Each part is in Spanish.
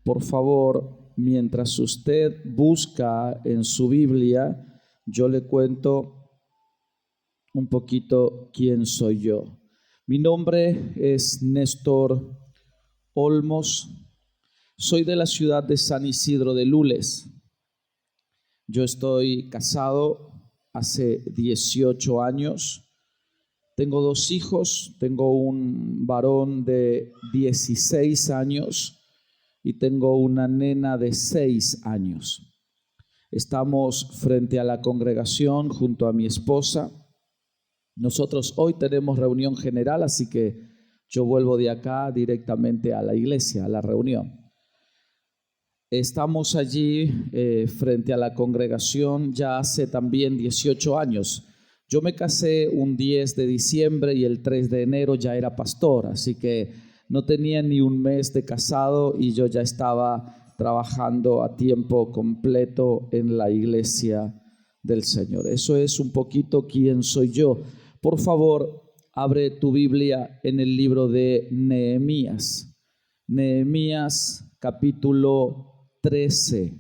Por favor, mientras usted busca en su Biblia, yo le cuento un poquito quién soy yo. Mi nombre es Néstor Olmos. Soy de la ciudad de San Isidro de Lules. Yo estoy casado hace 18 años. Tengo 2 hijos. Tengo un varón de 16 años y tengo una nena de 6 años. Estamos frente a la congregación junto a mi esposa. Nosotros hoy tenemos reunión general, así que yo vuelvo de acá directamente a la iglesia, a la reunión. Estamos allí frente a la congregación ya hace también 18 años. Yo me casé un 10 de diciembre y el 3 de enero ya era pastor, así que no tenía ni un mes de casado y yo ya estaba trabajando a tiempo completo en la iglesia del Señor. Eso es un poquito quién soy yo. Por favor, abre tu Biblia en el libro de Nehemías. Nehemías capítulo 13.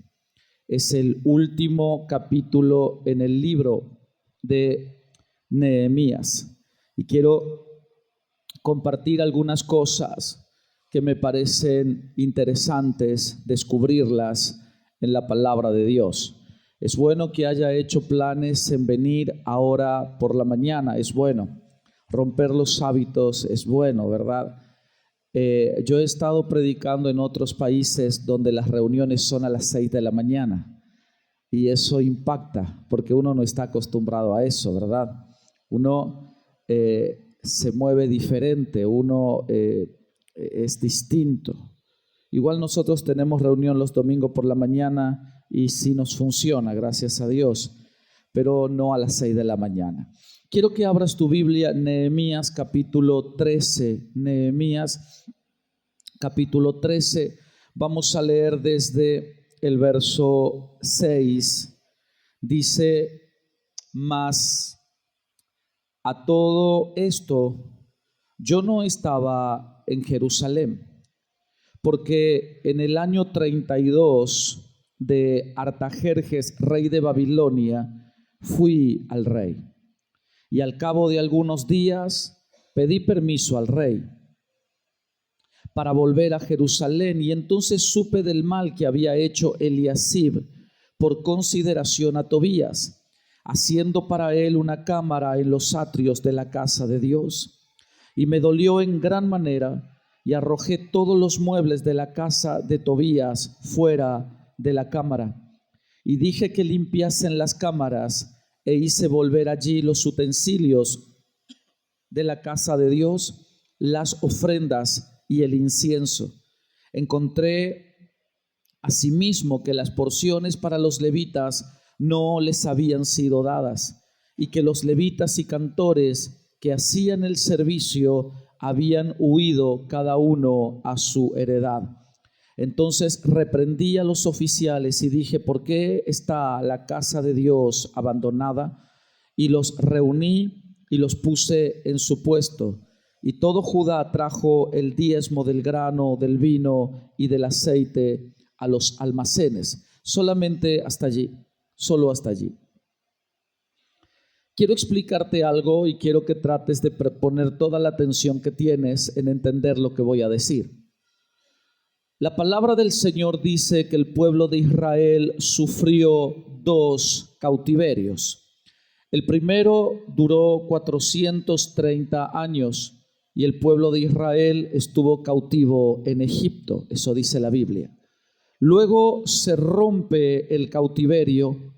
Es el último capítulo en el libro de Nehemías. Y quiero compartir algunas cosas que me parecen interesantes descubrirlas en la palabra de Dios. Es bueno que haya hecho planes en venir ahora por la mañana, es bueno. Romper los hábitos es bueno, ¿verdad? Yo he estado predicando en otros países donde las reuniones son a las 6 de la mañana y eso impacta porque uno no está acostumbrado a eso, ¿verdad? Uno se mueve diferente, uno es distinto. Igual nosotros tenemos reunión los domingos por la mañana y sí nos funciona, gracias a Dios, pero no a las 6 de la mañana. Quiero que abras tu Biblia, Nehemías capítulo 13. Nehemías capítulo 13. Vamos a leer desde el verso 6. Dice: mas a todo esto yo no estaba en Jerusalén, porque en el año 32 de Artajerjes, rey de Babilonia, fui al rey. Y al cabo de algunos días pedí permiso al rey para volver a Jerusalén, y entonces supe del mal que había hecho Eliasib por consideración a Tobías, haciendo para él una cámara en los atrios de la casa de Dios. Y me dolió en gran manera, y arrojé todos los muebles de la casa de Tobías fuera de la cámara, y dije que limpiasen las cámaras, e hice volver allí los utensilios de la casa de Dios, las ofrendas y el incienso. Encontré asimismo que las porciones para los levitas no les habían sido dadas, y que los levitas y cantores que hacían el servicio habían huido cada uno a su heredad. Entonces reprendí a los oficiales y dije: ¿por qué está la casa de Dios abandonada? Y los reuní y los puse en su puesto. Y todo Judá trajo el diezmo del grano, del vino y del aceite a los almacenes. Solamente hasta allí, solo hasta allí. Quiero explicarte algo y quiero que trates de poner toda la atención que tienes en entender lo que voy a decir. La palabra del Señor dice que el pueblo de Israel sufrió 2 cautiverios. El primero duró 430 años y el pueblo de Israel estuvo cautivo en Egipto, eso dice la Biblia. Luego se rompe el cautiverio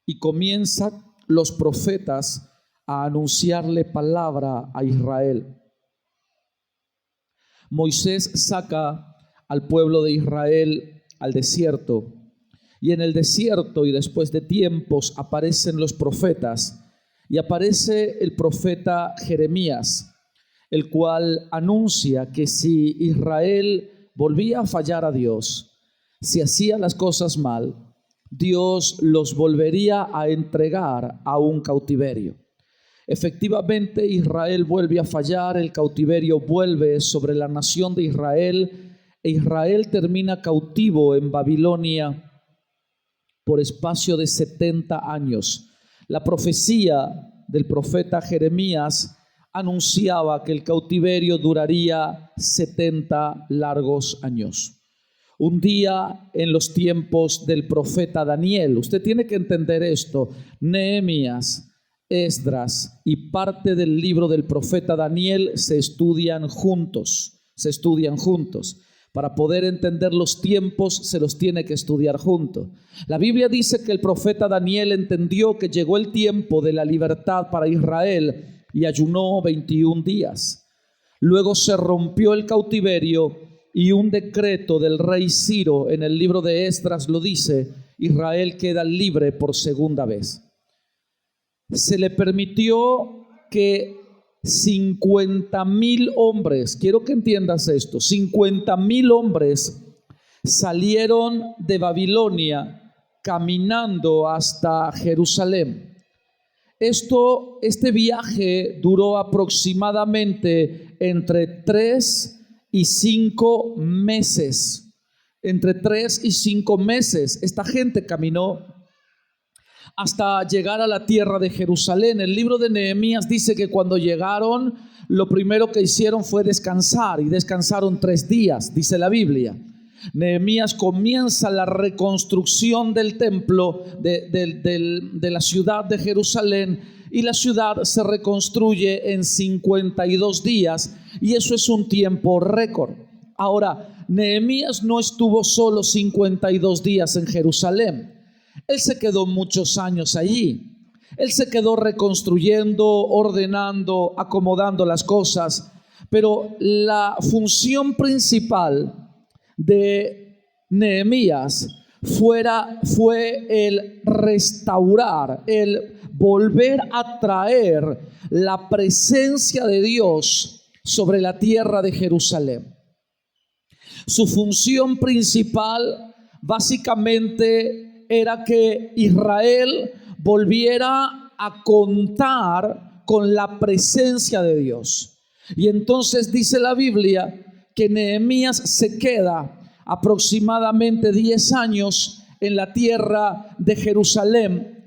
y comienzan los profetas a anunciarle palabra a Israel. Moisés saca al pueblo de Israel al desierto, y en el desierto y después de tiempos aparecen los profetas, y aparece el profeta Jeremías, el cual anuncia que si Israel volvía a fallar a Dios, si hacía las cosas mal, Dios los volvería a entregar a un cautiverio. Efectivamente, Israel vuelve a fallar, el cautiverio vuelve sobre la nación de Israel e Israel termina cautivo en Babilonia por espacio de 70 años. La profecía del profeta Jeremías anunciaba que el cautiverio duraría 70 largos años. Un día en los tiempos del profeta Daniel, usted tiene que entender esto, Nehemías, Esdras y parte del libro del profeta Daniel se estudian juntos. Para poder entender los tiempos se los tiene que estudiar juntos. La Biblia dice que el profeta Daniel entendió que llegó el tiempo de la libertad para Israel y ayunó 21 días. Luego se rompió el cautiverio y un decreto del rey Ciro, en el libro de Esdras lo dice, Israel queda libre por segunda vez. Se le permitió que 50,000 hombres, quiero que entiendas esto, 50,000 hombres salieron de Babilonia caminando hasta Jerusalén. Este viaje duró aproximadamente entre 3 y 5 meses. Entre 3 y 5 meses esta gente caminó hasta llegar a la tierra de Jerusalén. El libro de Nehemías dice que cuando llegaron, lo primero que hicieron fue descansar, y descansaron 3 días, dice la Biblia. Nehemías comienza la reconstrucción del templo de la ciudad de Jerusalén, y la ciudad se reconstruye en 52 días, y eso es un tiempo récord. Ahora, Nehemías no estuvo solo 52 días en Jerusalén. Él se quedó muchos años allí. Él se quedó reconstruyendo, ordenando, acomodando las cosas. Pero la función principal de Nehemías fue el restaurar, el volver a traer la presencia de Dios sobre la tierra de Jerusalén. Su función principal básicamente era que Israel volviera a contar con la presencia de Dios. Y entonces dice la Biblia que Nehemías se queda aproximadamente 10 años en la tierra de Jerusalén,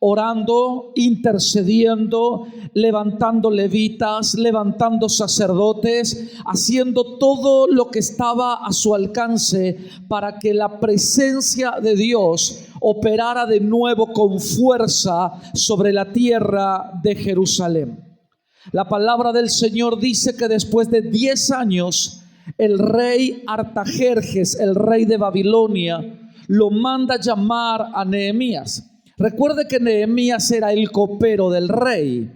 orando, intercediendo, levantando levitas, levantando sacerdotes, haciendo todo lo que estaba a su alcance para que la presencia de Dios operara de nuevo con fuerza sobre la tierra de Jerusalén. La palabra del Señor dice que después de 10 años, el rey Artajerjes, el rey de Babilonia, lo manda llamar a Nehemías. Recuerde que Nehemías era el copero del rey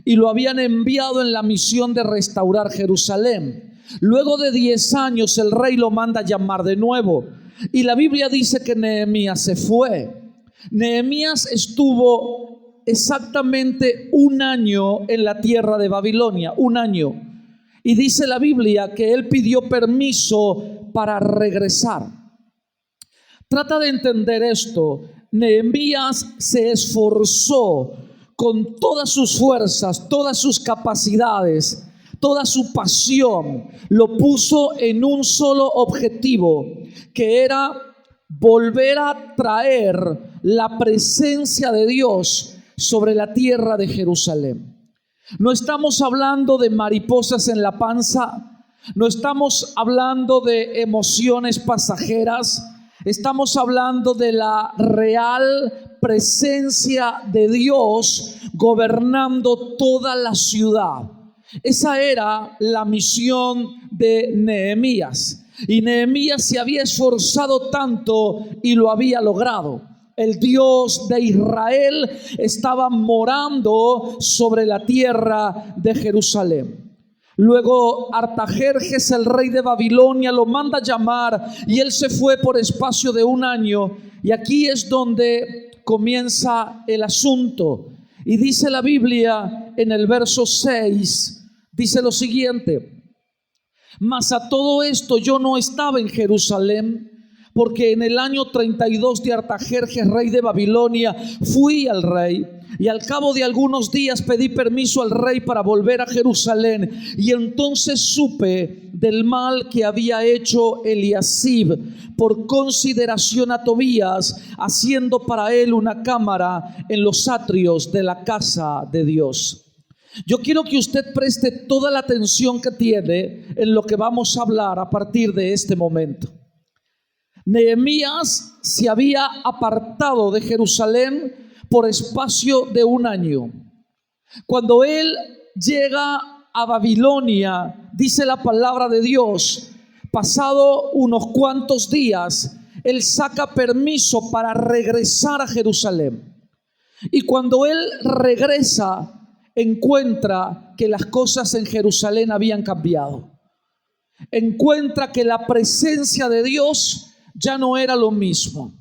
y lo habían enviado en la misión de restaurar Jerusalén. Luego de 10 años el rey lo manda a llamar de nuevo, y la Biblia dice que Nehemías se fue. Nehemías estuvo exactamente 1 año en la tierra de Babilonia, 1 año. Y dice la Biblia que él pidió permiso para regresar. Trata de entender esto. Nehemías se esforzó con todas sus fuerzas, todas sus capacidades, toda su pasión. Lo puso en un solo objetivo, que era volver a traer la presencia de Dios sobre la tierra de Jerusalén. No estamos hablando de mariposas en la panza, no estamos hablando de emociones pasajeras. Estamos hablando de la real presencia de Dios gobernando toda la ciudad. Esa era la misión de Nehemías. Y Nehemías se había esforzado tanto y lo había logrado. El Dios de Israel estaba morando sobre la tierra de Jerusalén. Luego Artajerjes, el rey de Babilonia, lo manda a llamar y él se fue por espacio de 1 año. Y aquí es donde comienza el asunto. Y dice la Biblia en el verso 6, dice lo siguiente: mas a todo esto yo no estaba en Jerusalén, porque en el año 32 de Artajerjes, rey de Babilonia, fui al rey. Y al cabo de algunos días pedí permiso al rey para volver a Jerusalén. Y entonces supe del mal que había hecho Eliasib por consideración a Tobías, haciendo para él una cámara en los atrios de la casa de Dios. Yo quiero que usted preste toda la atención que tiene en lo que vamos a hablar a partir de este momento. Nehemías se había apartado de Jerusalén por espacio de un año. Cuando él llega a Babilonia, dice la palabra de Dios, pasado unos cuantos días, él saca permiso para regresar a Jerusalén. Y cuando él regresa, encuentra que las cosas en Jerusalén habían cambiado. Encuentra que la presencia de Dios ya no era lo mismo.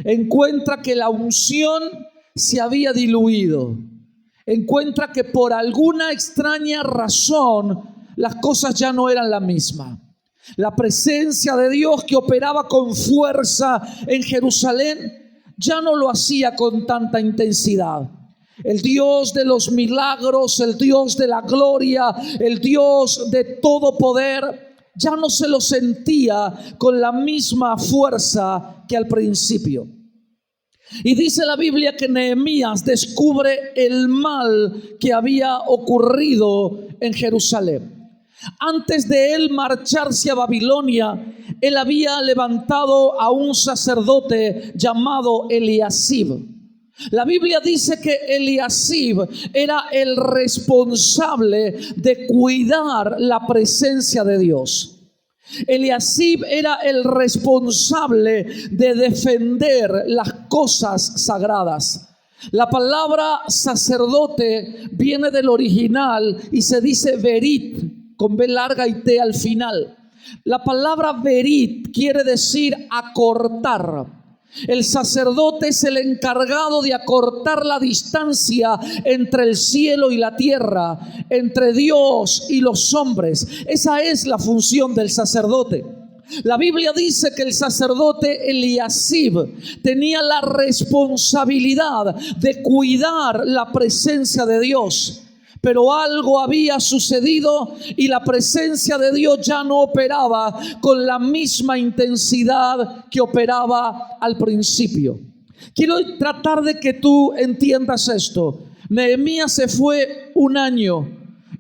Encuentra que la unción se había diluido. Encuentra que por alguna extraña razón las cosas ya no eran la misma. La presencia de Dios que operaba con fuerza en Jerusalén ya no lo hacía con tanta intensidad. El Dios de los milagros, el Dios de la gloria, el Dios de todo poder, ya no se lo sentía con la misma fuerza que al principio. Y dice la Biblia que Nehemías descubre el mal que había ocurrido en Jerusalén. Antes de él marcharse a Babilonia, él había levantado a un sacerdote llamado Eliasib. La Biblia dice que Eliasib era el responsable de cuidar la presencia de Dios. Eliasib era el responsable de defender las cosas sagradas. La palabra sacerdote viene del original y se dice berit, con B larga y T al final. La palabra berit quiere decir acortar. El sacerdote es el encargado de acortar la distancia entre el cielo y la tierra, entre Dios y los hombres. Esa es la función del sacerdote. La Biblia dice que el sacerdote Eliasib tenía la responsabilidad de cuidar la presencia de Dios. Pero algo había sucedido y la presencia de Dios ya no operaba con la misma intensidad que operaba al principio. Quiero tratar de que tú entiendas esto. Nehemías se fue un año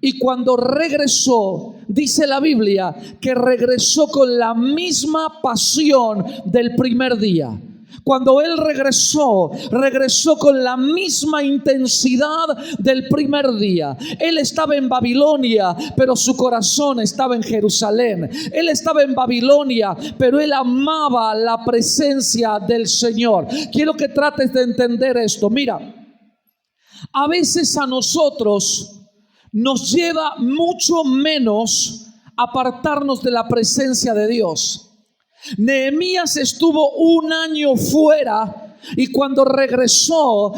y cuando regresó, dice la Biblia que regresó con la misma pasión del primer día. Cuando él regresó con la misma intensidad del primer día. Él estaba en Babilonia, pero su corazón estaba en Jerusalén. Él estaba en Babilonia, pero él amaba la presencia del Señor. Quiero que trates de entender esto. Mira, a veces a nosotros nos lleva mucho menos apartarnos de la presencia de Dios. Nehemías estuvo un año fuera y cuando regresó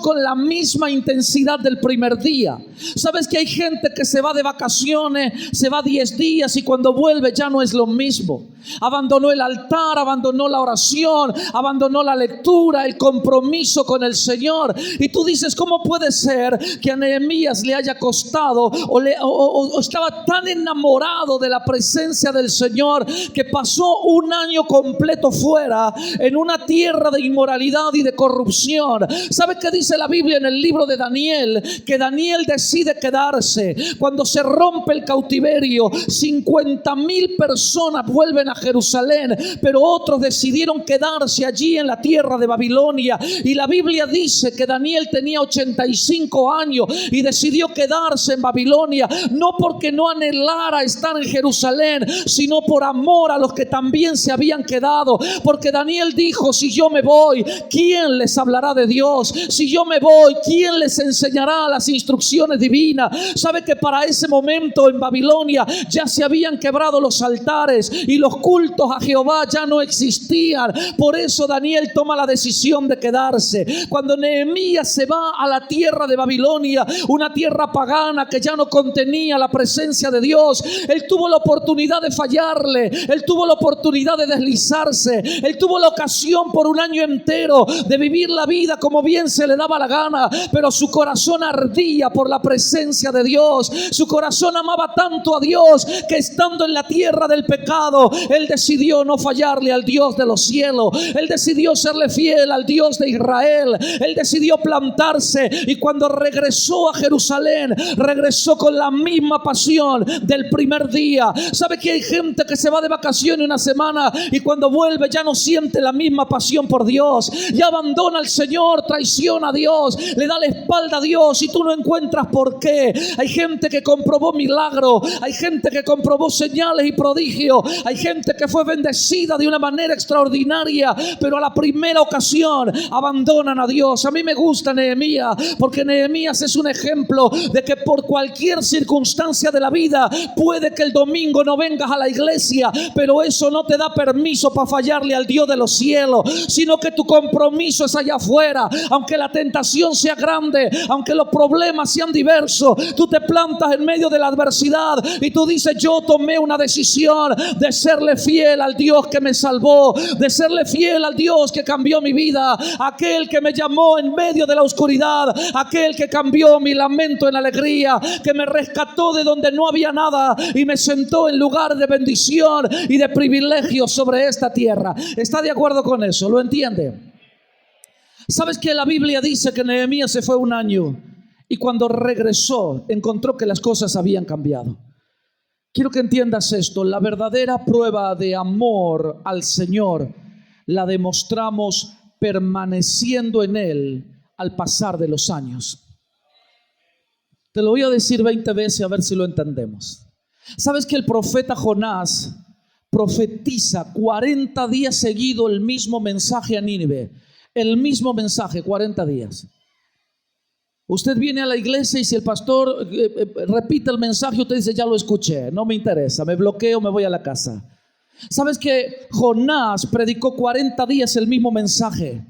con la misma intensidad del primer día. ¿Sabes que hay gente que se va de vacaciones, se va 10 días y cuando vuelve ya no es lo mismo? Abandonó el altar, abandonó la oración, abandonó la lectura, el compromiso con el Señor. Y tú dices, ¿cómo puede ser que a Nehemías le haya costado o estaba tan enamorado de la presencia del Señor que pasó un año completo fuera en una tierra de inmoralidad y de corrupción? ¿Sabe qué dice la Biblia en el libro de Daniel? Que Daniel decide quedarse. Cuando se rompe el cautiverio, 50,000 personas vuelven a Jerusalén, pero otros decidieron quedarse allí en la tierra de Babilonia. Y la Biblia dice que Daniel tenía 85 años y decidió quedarse en Babilonia, no porque no anhelara estar en Jerusalén, sino por amor a los que también se habían quedado. Porque Daniel dijo, si yo me voy, ¿quién les hablará de Dios? Si yo me voy, ¿quién les enseñará las instrucciones divinas? Sabe que para ese momento en Babilonia ya se habían quebrado los altares y los cultos a Jehová ya no existían. Por eso Daniel toma la decisión de quedarse. Cuando Nehemías se va a la tierra de Babilonia, una tierra pagana que ya no contenía la presencia de Dios, él tuvo la oportunidad de fallarle, él tuvo la oportunidad de deslizarse, él tuvo la ocasión por un año entero de vivir la vida como bien se le daba la gana, pero su corazón ardía por la presencia de Dios. Su corazón amaba tanto a Dios que estando en la tierra del pecado, él decidió no fallarle al Dios de los cielos. Él decidió serle fiel al Dios de Israel. Él decidió plantarse, y cuando regresó a Jerusalén, regresó con la misma pasión del primer día. ¿Sabe que hay gente que se va de vacaciones una semana y cuando vuelve ya no siente la misma pasión por Dios? Ya abandona al Señor, traiciona a Dios, le da la espalda a Dios, y tú no encuentras por qué. Hay gente que comprobó milagros, hay gente que comprobó señales y prodigios, hay gente que fue bendecida de una manera extraordinaria, pero a la primera ocasión abandonan a Dios. A mí me gusta Nehemías, porque Nehemías es un ejemplo de que por cualquier circunstancia de la vida, puede que el domingo no vengas a la iglesia, pero eso no te da permiso para fallarle al Dios de los cielos, sino que tu compromiso es allá afuera. Aunque la tentación sea grande, aunque los problemas sean diversos, tú te plantas en medio de la adversidad y tú dices: yo tomé una decisión de serle fiel al Dios que me salvó, de serle fiel al Dios que cambió mi vida, aquel que me llamó en medio de la oscuridad, aquel que cambió mi lamento en alegría, que me rescató de donde no había nada y me sentó en lugar de bendición y de privilegio sobre esta tierra. ¿Está de acuerdo con eso? ¿Lo entiende? ¿Sabes que la Biblia dice que Nehemías se fue un año y cuando regresó encontró que las cosas habían cambiado? Quiero que entiendas esto: la verdadera prueba de amor al Señor la demostramos permaneciendo en Él al pasar de los años. Te lo voy a decir 20 veces a ver si lo entendemos. ¿Sabes que el profeta Jonás profetiza 40 días seguidos el mismo mensaje a Nínive? El mismo mensaje, 40 días. Usted viene a la iglesia y si el pastor repite el mensaje, usted dice: ya lo escuché, no me interesa, me bloqueo, me voy a la casa. ¿Sabes que Jonás predicó 40 días el mismo mensaje?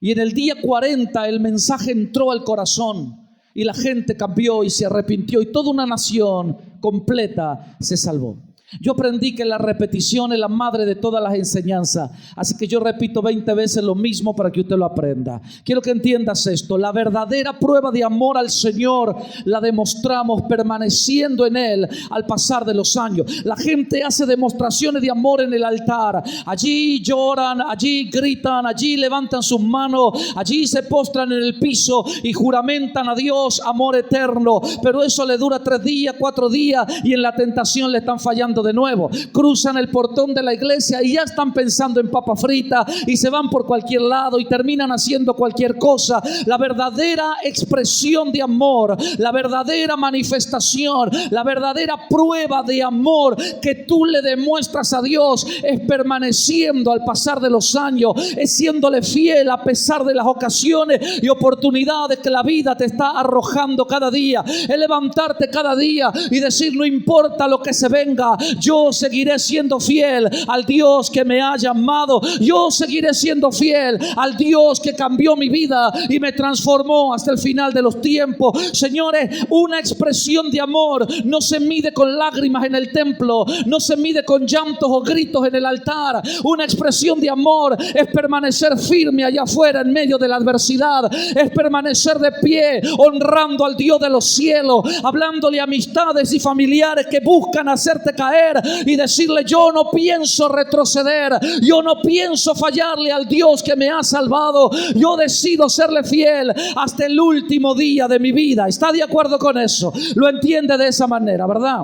Y en el día 40 el mensaje entró al corazón y la gente cambió y se arrepintió y toda una nación completa se salvó. Yo aprendí que la repetición es la madre de todas las enseñanzas, así que yo repito 20 veces lo mismo para que usted lo aprenda. Quiero que entiendas esto: la verdadera prueba de amor al Señor la demostramos permaneciendo en Él al pasar de los años. La gente hace demostraciones de amor en el altar, allí lloran, allí gritan, allí levantan sus manos, allí se postran en el piso y juramentan a Dios amor eterno, pero eso le dura 3 días, 4 días y en la tentación le están fallando de nuevo. Cruzan el portón de la iglesia y ya están pensando en papa frita y se van por cualquier lado y terminan haciendo cualquier cosa. La verdadera expresión de amor, la verdadera manifestación, la verdadera prueba de amor que tú le demuestras a Dios es permaneciendo al pasar de los años, es siéndole fiel a pesar de las ocasiones y oportunidades que la vida te está arrojando cada día. Es levantarte cada día y decir: no importa lo que se venga, yo seguiré siendo fiel al Dios que me ha llamado. Yo seguiré siendo fiel al Dios que cambió mi vida y me transformó hasta el final de los tiempos. Señores, una expresión de amor no se mide con lágrimas en el templo, no se mide con llantos o gritos en el altar. Una expresión de amor es permanecer firme allá afuera en medio de la adversidad, es permanecer de pie honrando al Dios de los cielos, hablándole a amistades y familiares que buscan hacerte caer y decirle: yo no pienso retroceder, yo no pienso fallarle al Dios que me ha salvado, yo decido serle fiel hasta el último día de mi vida. ¿Está de acuerdo con eso? Lo entiende de esa manera, ¿verdad?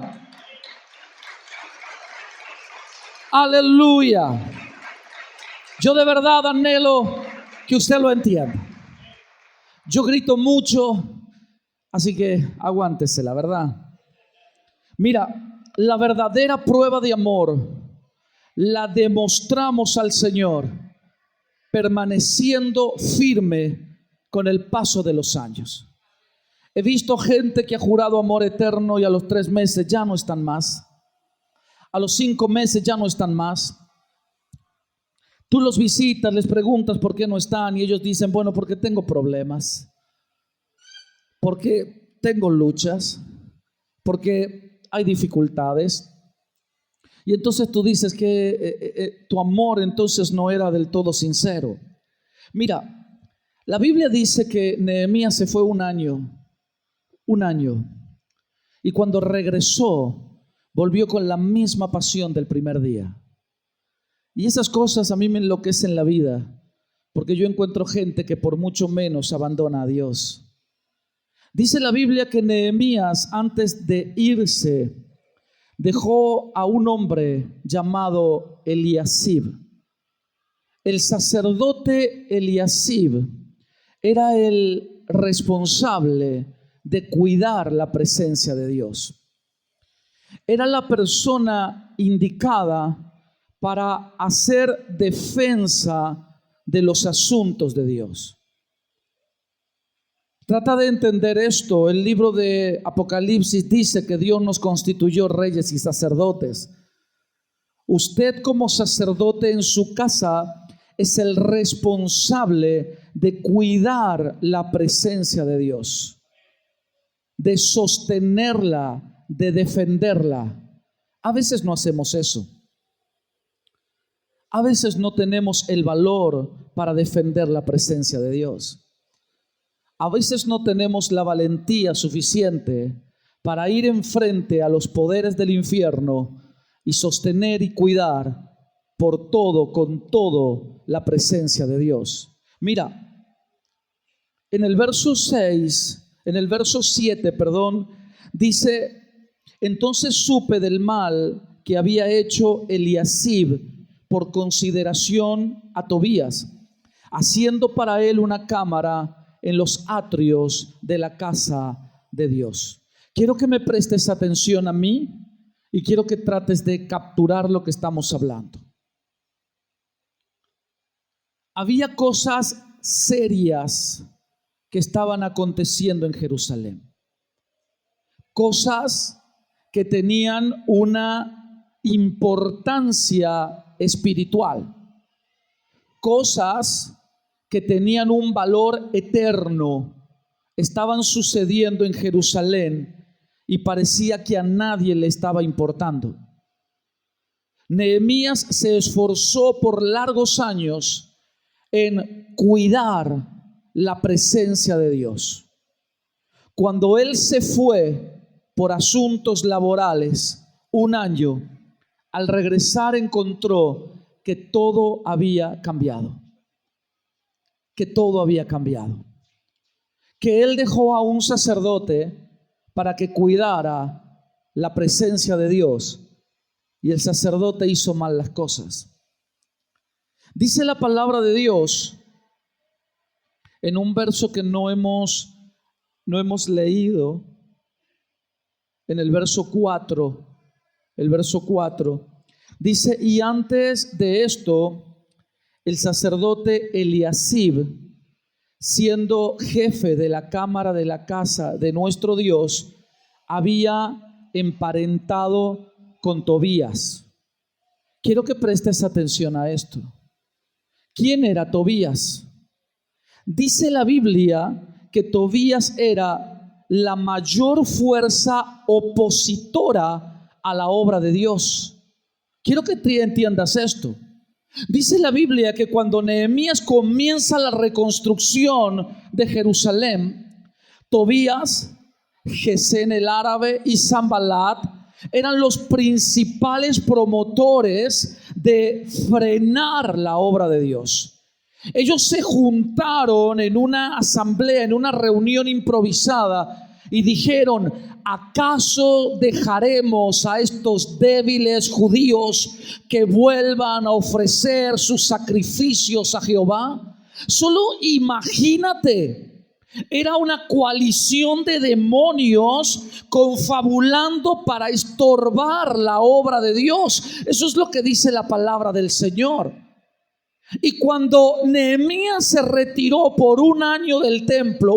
Aleluya. Yo de verdad anhelo que usted lo entienda. Yo grito mucho, así que aguántese, la verdad. Mira, la verdadera prueba de amor la demostramos al Señor permaneciendo firme con el paso de los años. He visto gente que ha jurado amor eterno y a los 3 meses ya no están más. A los 5 meses ya no están más. Tú los visitas, les preguntas por qué no están y ellos dicen: bueno, porque tengo problemas, porque tengo luchas, porque hay dificultades. Y entonces tú dices que tu amor entonces no era del todo sincero. Mira, la Biblia dice que Nehemías se fue un año, y cuando regresó, volvió con la misma pasión del primer día. Y esas cosas a mí me enloquecen la vida, porque yo encuentro gente que por mucho menos abandona a Dios. Dice la Biblia que Nehemías, antes de irse, dejó a un hombre llamado Eliasib. El sacerdote Eliasib era el responsable de cuidar la presencia de Dios. Era la persona indicada para hacer defensa de los asuntos de Dios. Trata de entender esto. El libro de Apocalipsis dice que Dios nos constituyó reyes y sacerdotes. Usted, como sacerdote en su casa, es el responsable de cuidar la presencia de Dios, de sostenerla, de defenderla. A veces no hacemos eso. A veces no tenemos el valor para defender la presencia de Dios. A veces no tenemos la valentía suficiente para ir enfrente a los poderes del infierno y sostener y cuidar por todo, con todo, la presencia de Dios. Mira, en el verso 7, dice: entonces supe del mal que había hecho Eliasib por consideración a Tobías, haciendo para él una cámara en los atrios de la casa de Dios. Quiero que me prestes atención a mí y quiero que trates de capturar lo que estamos hablando. Había cosas serias que estaban aconteciendo en Jerusalén. Cosas que tenían una importancia espiritual. Cosas que tenían un valor eterno estaban sucediendo en Jerusalén y parecía que a nadie le estaba importando. Nehemías se esforzó por largos años en cuidar la presencia de Dios. Cuando él se fue por asuntos laborales un año, al regresar encontró que todo había cambiado. Que todo había cambiado. Que él dejó a un sacerdote para que cuidara la presencia de Dios y el sacerdote hizo mal las cosas. Dice la palabra de Dios en un verso que no hemos leído, en el verso 4. El verso 4 dice: y antes de esto, el sacerdote Eliasib, siendo jefe de la cámara de la casa de nuestro Dios, había emparentado con Tobías. Quiero que prestes atención a esto. ¿Quién era Tobías? Dice la Biblia que Tobías era la mayor fuerza opositora a la obra de Dios. Quiero que entiendas esto. Dice la Biblia que cuando Nehemías comienza la reconstrucción de Jerusalén, Tobías, Gesén el árabe y Sanballat eran los principales promotores de frenar la obra de Dios. Ellos se juntaron en una asamblea, en una reunión improvisada y dijeron: ¿acaso dejaremos a estos débiles judíos que vuelvan a ofrecer sus sacrificios a Jehová? Solo imagínate. Era una coalición de demonios confabulando para estorbar la obra de Dios. Eso es lo que dice la palabra del Señor. Y cuando Nehemías se retiró por un año del templo,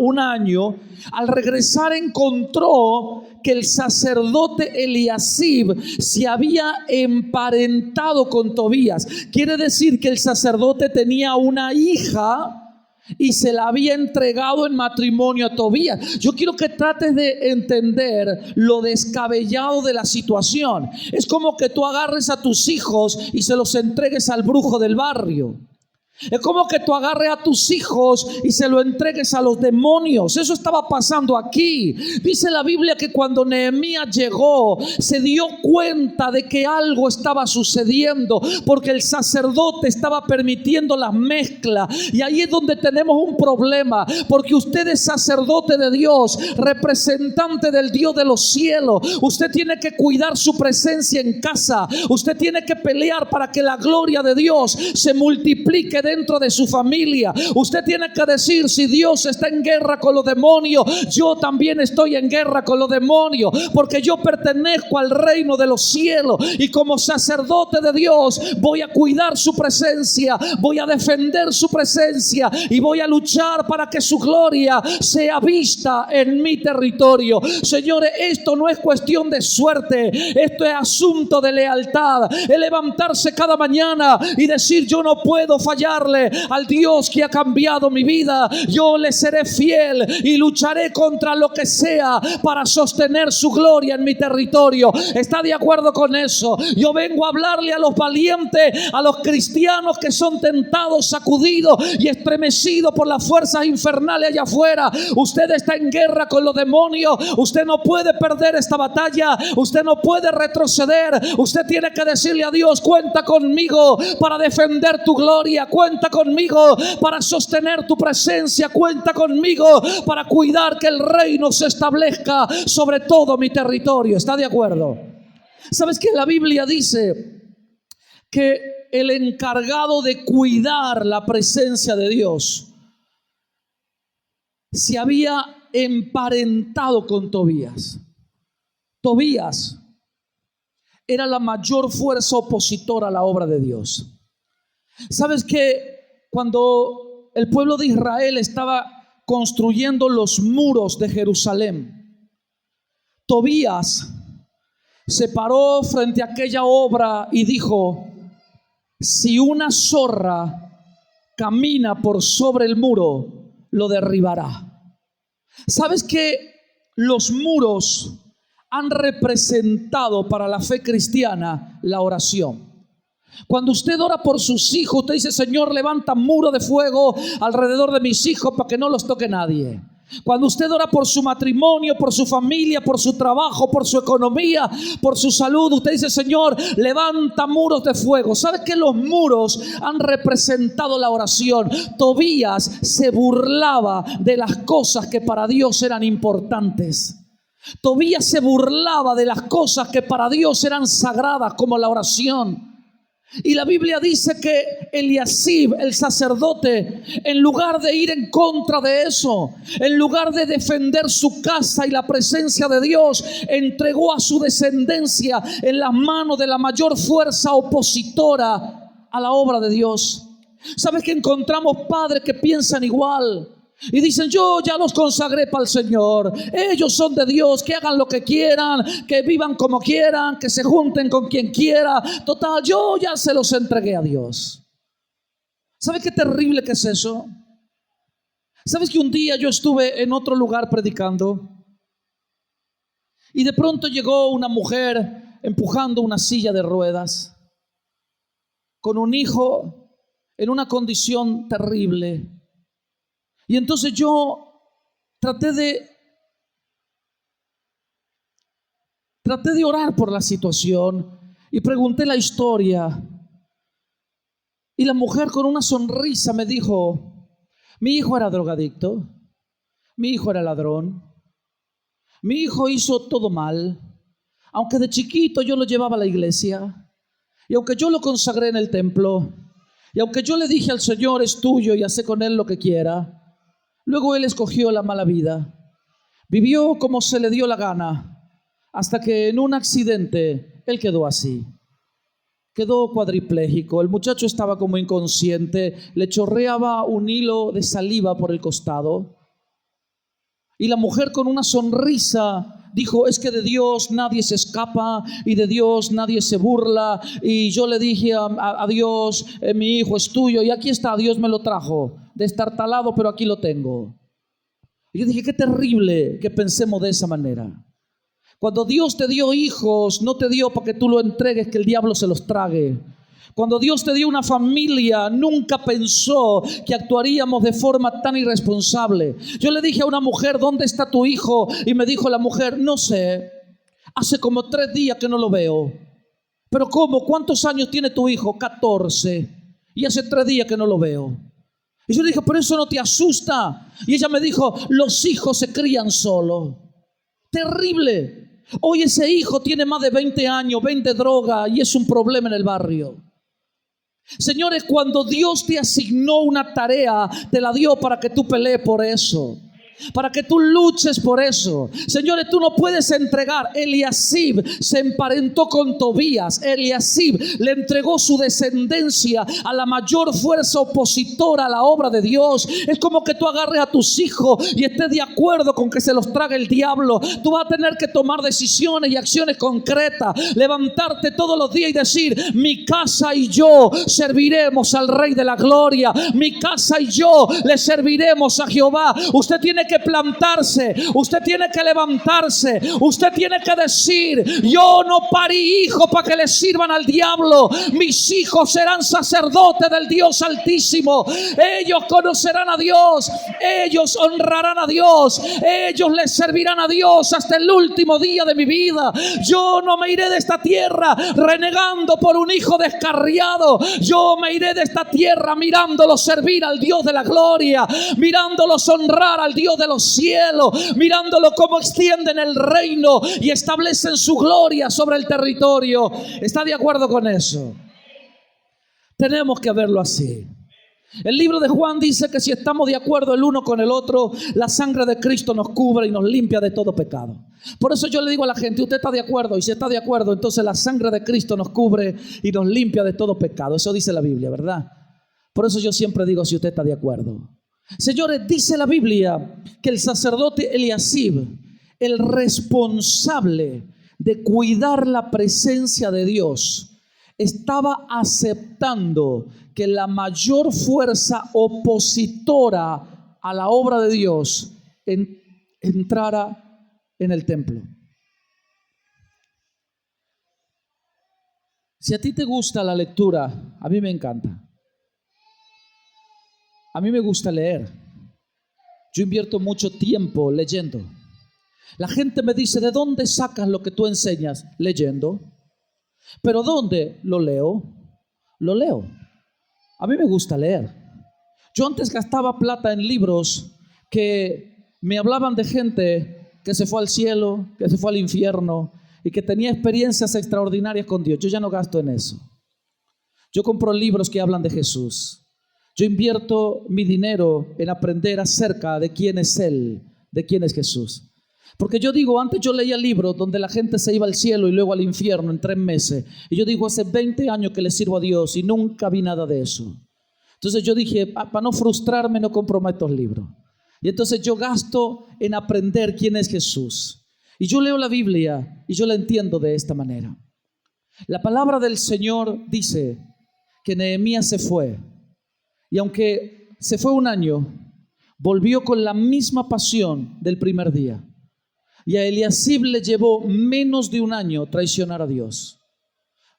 al regresar encontró que el sacerdote Eliasib se había emparentado con Tobías. Quiere decir que el sacerdote tenía una hija y se la había entregado en matrimonio a Tobías. Yo quiero que trates de entender lo descabellado de la situación. Es como que tú agarres a tus hijos y se los entregues al brujo del barrio. Es como que tú agarres a tus hijos y se lo entregues a los demonios. Eso estaba pasando aquí. Dice la Biblia que cuando Nehemías llegó, se dio cuenta de que algo estaba sucediendo, porque el sacerdote estaba permitiendo la mezcla. Y ahí es donde tenemos un problema, porque usted es sacerdote de Dios, representante del Dios de los cielos. Usted tiene que cuidar su presencia en casa. Usted tiene que pelear para que la gloria de Dios se multiplique dentro de su familia. Usted tiene que decir: si Dios está en guerra con los demonios, yo también estoy en guerra con los demonios, porque yo pertenezco al reino de los cielos, y como sacerdote de Dios voy a cuidar su presencia, voy a defender su presencia y voy a luchar para que su gloria sea vista en mi territorio. Señores, esto no es cuestión de suerte, esto es asunto de lealtad. Es levantarse cada mañana y decir: yo no puedo fallarle al Dios que ha cambiado mi vida. Yo le seré fiel y lucharé contra lo que sea para sostener su gloria en mi territorio. ¿Está de acuerdo con eso? Yo vengo a hablarle a los valientes, a los cristianos que son tentados, sacudidos y estremecidos por las fuerzas infernales allá afuera. Usted está en guerra con los demonios. Usted no puede perder esta batalla. Usted no puede retroceder. Usted tiene que decirle a Dios: cuenta conmigo para defender tu gloria, cuenta conmigo para sostener tu presencia, cuenta conmigo para cuidar que el reino se establezca sobre todo mi territorio. ¿Está de acuerdo? ¿Sabes que la Biblia dice que el encargado de cuidar la presencia de Dios se había emparentado con Tobías? Tobías era la mayor fuerza opositora a la obra de Dios. ¿Sabes que cuando el pueblo de Israel estaba construyendo los muros de Jerusalén, Tobías se paró frente a aquella obra y dijo: si una zorra camina por sobre el muro, lo derribará? ¿Sabes que los muros han representado para la fe cristiana la oración? Cuando usted ora por sus hijos, usted dice: Señor, levanta muro de fuego alrededor de mis hijos para que no los toque nadie. Cuando usted ora por su matrimonio, por su familia, por su trabajo, por su economía, por su salud, usted dice: Señor, levanta muros de fuego. ¿Sabe que los muros han representado la oración? Tobías se burlaba de las cosas que para Dios eran importantes. Tobías se burlaba de las cosas que para Dios eran sagradas, como la oración. Y la Biblia dice que Eliasib, el sacerdote, en lugar de ir en contra de eso, en lugar de defender su casa y la presencia de Dios, entregó a su descendencia en las manos de la mayor fuerza opositora a la obra de Dios. ¿Sabes que encontramos padres que piensan igual? Y dicen: yo ya los consagré para el Señor, ellos son de Dios, que hagan lo que quieran, que vivan como quieran, que se junten con quien quiera, total, yo ya se los entregué a Dios. ¿Sabes qué terrible que es eso? ¿Sabes que un día yo estuve en otro lugar predicando y de pronto llegó una mujer empujando una silla de ruedas con un hijo en una condición terrible? Y entonces yo traté de orar por la situación y pregunté la historia. Y la mujer con una sonrisa me dijo: mi hijo era drogadicto, mi hijo era ladrón, mi hijo hizo todo mal, aunque de chiquito yo lo llevaba a la iglesia, y aunque yo lo consagré en el templo, y aunque yo le dije al Señor: es tuyo y hace con él lo que quiera, luego él escogió la mala vida, vivió como se le dio la gana, hasta que en un accidente él quedó así, quedó cuadripléjico. El muchacho estaba como inconsciente, le chorreaba un hilo de saliva por el costado. Y la mujer con una sonrisa dijo: es que de Dios nadie se escapa y de Dios nadie se burla. Y yo le dije a Dios: mi hijo es tuyo, y aquí está, Dios me lo trajo destartalado, pero aquí lo tengo. Y yo dije: qué terrible que pensemos de esa manera. Cuando Dios te dio hijos, no te dio para que tú lo entregues, que el diablo se los trague. Cuando Dios te dio una familia, nunca pensó que actuaríamos de forma tan irresponsable. Yo le dije a una mujer, ¿dónde está tu hijo? Y me dijo la mujer, no sé, hace como 3 días que no lo veo. ¿Pero cómo? ¿Cuántos años tiene tu hijo? 14. Y hace 3 días que no lo veo. Y yo le dije, ¿pero eso no te asusta? Y ella me dijo, los hijos se crían solos. Terrible. Hoy ese hijo tiene más de 20 años, vende droga y es un problema en el barrio. Señores, cuando Dios te asignó una tarea, te la dio para que tú pelees por eso, para que tú luches por eso. Señores, tú no puedes entregar. Eliasib se emparentó con Tobías. Eliasib le entregó su descendencia a la mayor fuerza opositora a la obra de Dios. Es como que tú agarres a tus hijos y estés de acuerdo con que se los trague el diablo. Tú vas a tener que tomar decisiones y acciones concretas, levantarte todos los días y decir, mi casa y yo serviremos al Rey de la Gloria. Mi casa y yo le serviremos a Jehová. Usted tiene que plantarse, usted tiene que levantarse, usted tiene que decir, yo no parí hijos para que le sirvan al diablo. Mis hijos serán sacerdotes del Dios Altísimo. Ellos conocerán a Dios, ellos honrarán a Dios, ellos les servirán a Dios hasta el último día de mi vida. Yo no me iré de esta tierra renegando por un hijo descarriado. Yo me iré de esta tierra mirándolo servir al Dios de la gloria, mirándolos honrar al Dios de los cielos, mirándolo cómo extienden el reino y establecen su gloria sobre el territorio. ¿Está de acuerdo con eso? Tenemos que verlo así. El libro de Juan dice que si estamos de acuerdo el uno con el otro, la sangre de Cristo nos cubre y nos limpia de todo pecado. Por eso yo le digo a la gente, usted está de acuerdo, y si está de acuerdo, entonces la sangre de Cristo nos cubre y nos limpia de todo pecado. Eso dice la Biblia, ¿verdad? Por eso yo siempre digo, si usted está de acuerdo. Señores, dice la Biblia que el sacerdote Eliasib, el responsable de cuidar la presencia de Dios, estaba aceptando que la mayor fuerza opositora a la obra de Dios entrara en el templo. Si a ti te gusta la lectura, a mí me encanta. A mí me gusta leer. Yo invierto mucho tiempo leyendo. La gente me dice, ¿de dónde sacas lo que tú enseñas? Leyendo. ¿Pero dónde? Lo leo. Lo leo. A mí me gusta leer. Yo antes gastaba plata en libros que me hablaban de gente que se fue al cielo, que se fue al infierno y que tenía experiencias extraordinarias con Dios. Yo ya no gasto en eso. Yo compro libros que hablan de Jesús. Yo invierto mi dinero en aprender acerca de quién es Él, de quién es Jesús. Porque yo digo, antes yo leía libros donde la gente se iba al cielo y luego al infierno en 3 meses. Y yo digo, hace 20 años que le sirvo a Dios y nunca vi nada de eso. Entonces yo dije, para no frustrarme, no compro más estos libros. Y entonces yo gasto en aprender quién es Jesús. Y yo leo la Biblia y yo la entiendo de esta manera. La palabra del Señor dice que Nehemías se fue. Y aunque se fue 1 año, volvió con la misma pasión del primer día. Y a Eliasib le llevó menos de 1 año traicionar a Dios.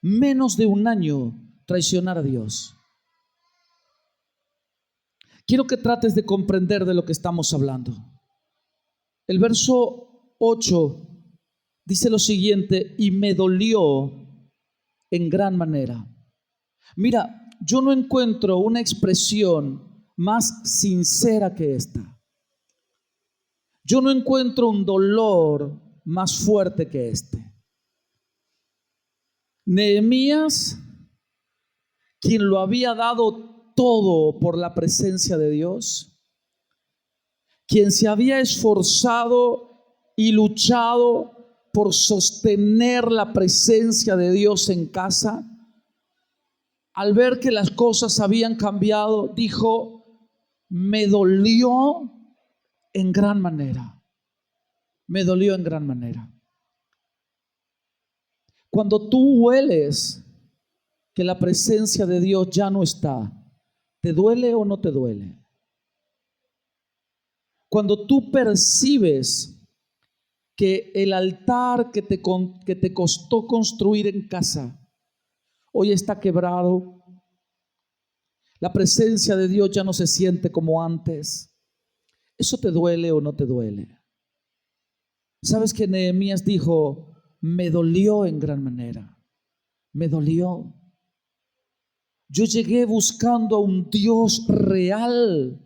Menos de 1 año traicionar a Dios. Quiero que trates de comprender de lo que estamos hablando. El verso 8 dice lo siguiente: y me dolió en gran manera. Mira, yo no encuentro una expresión más sincera que esta. Yo no encuentro un dolor más fuerte que este. Nehemías, quien lo había dado todo por la presencia de Dios, quien se había esforzado y luchado por sostener la presencia de Dios en casa, al ver que las cosas habían cambiado, dijo: me dolió en gran manera. Me dolió en gran manera. Cuando tú hueles que la presencia de Dios ya no está, ¿te duele o no te duele? Cuando tú percibes que el altar que te costó construir en casa hoy está quebrado. La presencia de Dios ya no se siente como antes. ¿Eso te duele o no te duele? ¿Sabes que Nehemías dijo: me dolió en gran manera? Me dolió. Yo llegué buscando a un Dios real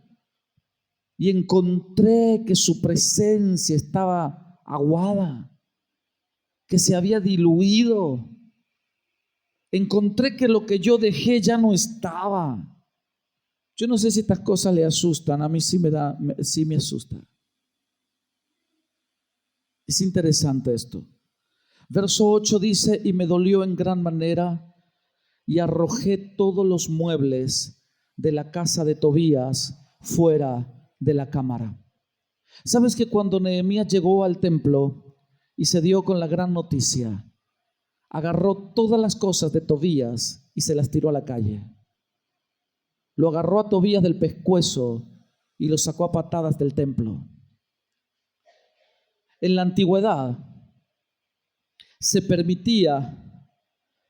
y encontré que su presencia estaba aguada, que se había diluido. Encontré que lo que yo dejé ya no estaba. Yo no sé si estas cosas le asustan. A mí sí me asusta. Es interesante esto. Verso 8 dice: y me dolió en gran manera, y arrojé todos los muebles de la casa de Tobías fuera de la cámara. ¿Sabes que cuando Nehemías llegó al templo y se dio con la gran noticia, agarró todas las cosas de Tobías y se las tiró a la calle? Lo agarró a Tobías del pescuezo y lo sacó a patadas del templo. En la antigüedad se permitía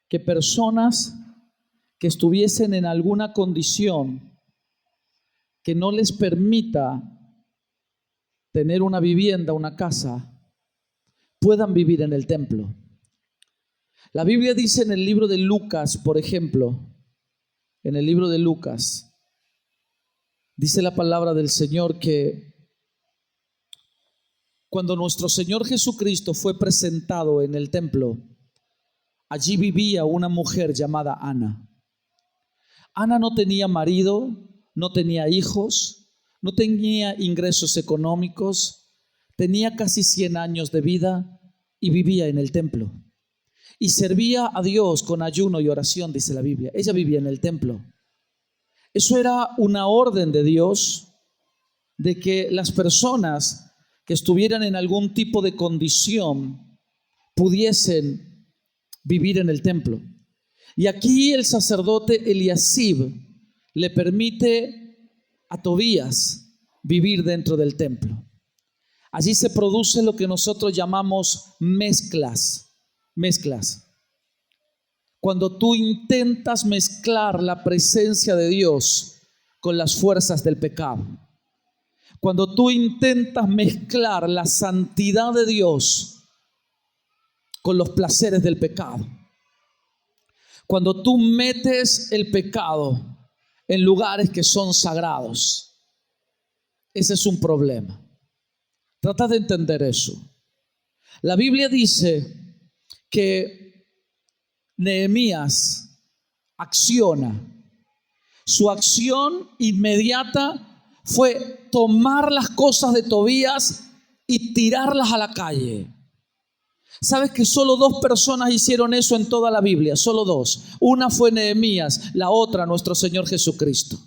que personas que estuviesen en alguna condición que no les permita tener una vivienda, una casa, puedan vivir en el templo. La Biblia dice en el libro de Lucas, por ejemplo, en el libro de Lucas, dice la palabra del Señor que cuando nuestro Señor Jesucristo fue presentado en el templo, allí vivía una mujer llamada Ana. Ana no tenía marido, no tenía hijos, no tenía ingresos económicos, tenía casi 100 años de vida y vivía en el templo. Y servía a Dios con ayuno y oración, dice la Biblia. Ella vivía en el templo. Eso era una orden de Dios de que las personas que estuvieran en algún tipo de condición pudiesen vivir en el templo. Y aquí el sacerdote Eliasib le permite a Tobías vivir dentro del templo. Allí se produce lo que nosotros llamamos mezclas. Cuando tú intentas mezclar la presencia de Dios con las fuerzas del pecado. Cuando tú intentas mezclar la santidad de Dios con los placeres del pecado. Cuando tú metes el pecado en lugares que son sagrados. Ese es un problema. Trata de entender eso. La Biblia dice que Nehemías acciona. Su acción inmediata fue tomar las cosas de Tobías y tirarlas a la calle. ¿Sabes que solo 2 personas hicieron eso en toda la Biblia? Solo 2. Una fue Nehemías, la otra nuestro Señor Jesucristo.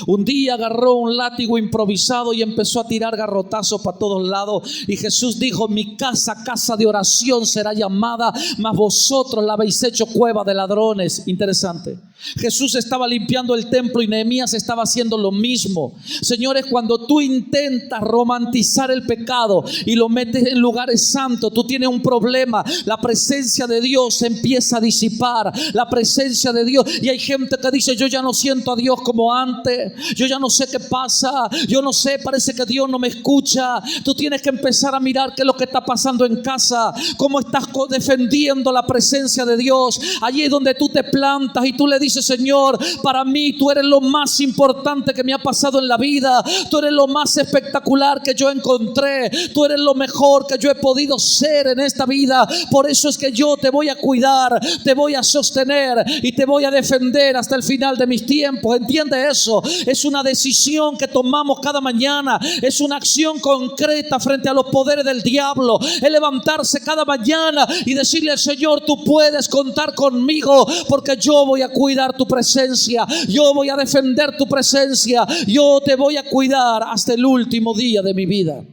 Un día agarró un látigo improvisado y empezó a tirar garrotazos para todos lados. Y Jesús dijo: mi casa, casa de oración será llamada, mas vosotros la habéis hecho cueva de ladrones. Interesante. Jesús estaba limpiando el templo y Nehemías estaba haciendo lo mismo. Señores, cuando tú intentas romantizar el pecado y lo metes en lugares santos, tú tienes un problema. La presencia de Dios se empieza a disipar. La presencia de Dios. Y hay gente que dice: yo ya no siento a Dios como antes. Yo ya no sé qué pasa. Yo no sé, parece que Dios no me escucha. Tú tienes que empezar a mirar qué es lo que está pasando en casa. Cómo estás defendiendo la presencia de Dios. Allí es donde tú te plantas y tú le dices: Señor, para mí tú eres lo más importante que me ha pasado en la vida. Tú eres lo más espectacular que yo encontré. Tú eres lo mejor que yo he podido ser en esta vida. Por eso es que yo te voy a cuidar, te voy a sostener y te voy a defender hasta el final de mis tiempos. ¿Entiende eso? Es una decisión que tomamos cada mañana. Es una acción concreta frente a los poderes del diablo. Es levantarse cada mañana y decirle al Señor: tú puedes contar conmigo, porque yo voy a cuidar tu presencia, yo voy a defender tu presencia, yo te voy a cuidar hasta el último día de mi vida.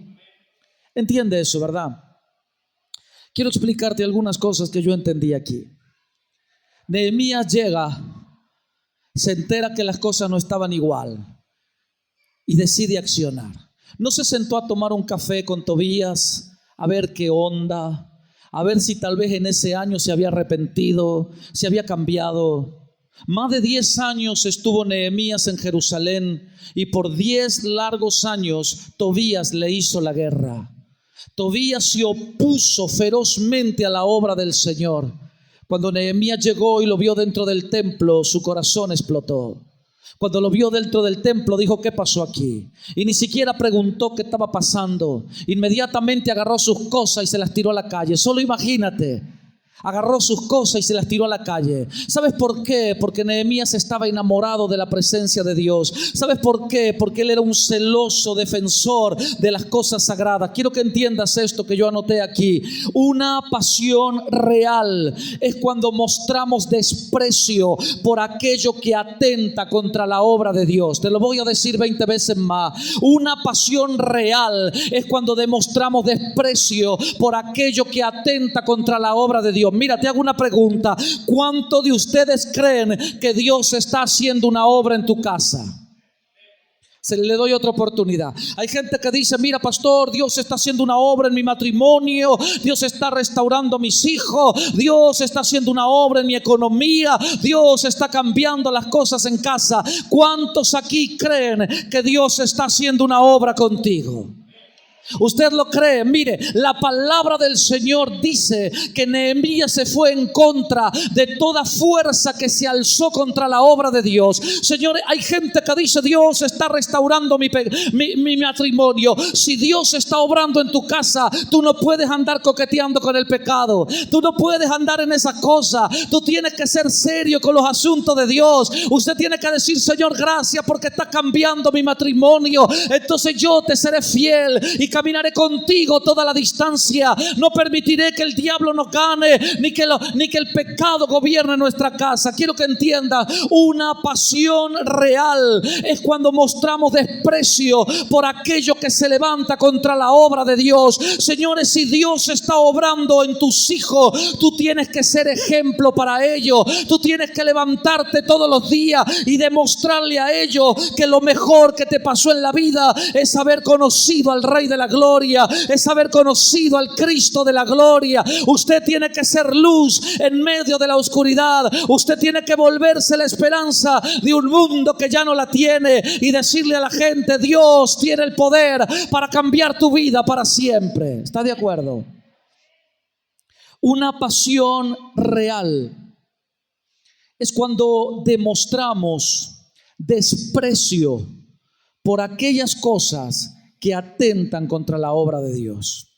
Entiende eso, ¿verdad? Quiero explicarte algunas cosas que yo entendí aquí. Nehemías llega, se entera que las cosas no estaban igual y decide accionar. No se sentó a tomar un café con Tobías a ver qué onda, a ver si tal vez en ese año se había arrepentido, se había cambiado. Más de 10 años estuvo Nehemías en Jerusalén y por 10 largos años Tobías le hizo la guerra. Tobías se opuso ferozmente a la obra del Señor. Cuando Nehemías llegó y lo vio dentro del templo, su corazón explotó. Cuando lo vio dentro del templo, dijo: ¿qué pasó aquí? Y ni siquiera preguntó qué estaba pasando. Inmediatamente agarró sus cosas y se las tiró a la calle. Solo imagínate. Agarró sus cosas y se las tiró a la calle. ¿Sabes por qué? Porque Nehemías estaba enamorado de la presencia de Dios. ¿Sabes por qué? Porque él era un celoso defensor de las cosas sagradas. Quiero que entiendas esto que yo anoté aquí. Una pasión real es cuando mostramos desprecio por aquello que atenta contra la obra de Dios. Te lo voy a decir 20 veces más. Una pasión real es cuando demostramos desprecio por aquello que atenta contra la obra de Dios. Mira, te hago una pregunta. ¿Cuántos de ustedes creen que Dios está haciendo una obra en tu casa? Se le doy otra oportunidad. Hay gente que dice: mira, pastor, Dios está haciendo una obra en mi matrimonio, Dios está restaurando a mis hijos, Dios está haciendo una obra en mi economía, Dios está cambiando las cosas en casa. ¿Cuántos aquí creen que Dios está haciendo una obra contigo? ¿Usted lo cree? Mire, la palabra del Señor dice que Nehemías se fue en contra de toda fuerza que se alzó contra la obra de Dios. Señores, hay gente que dice: Dios está restaurando mi matrimonio. Si Dios está obrando en tu casa, tú no puedes andar coqueteando con el pecado. Tú no puedes andar en esa cosa. Tú tienes que ser serio con los asuntos de Dios. Usted tiene que decir: Señor, gracias porque está cambiando mi matrimonio. Entonces yo te seré fiel y caminaré contigo toda la distancia. No permitiré que el diablo nos gane, ni que el pecado gobierne nuestra casa. Quiero que entienda, una pasión real es cuando mostramos desprecio por aquello que se levanta contra la obra de Dios. Señores, si Dios está obrando en tus hijos, tú tienes que ser ejemplo para ellos. Tú tienes que levantarte todos los días y demostrarle a ellos que lo mejor que te pasó en la vida es haber conocido al Rey de la Gloria, es haber conocido al Cristo de la gloria. Usted tiene que ser luz en medio de la oscuridad. Usted tiene que volverse la esperanza de un mundo que ya no la tiene y decirle a la gente: Dios tiene el poder para cambiar tu vida para siempre. ¿Está de acuerdo? Una pasión real es cuando demostramos desprecio por aquellas cosas que atentan contra la obra de Dios.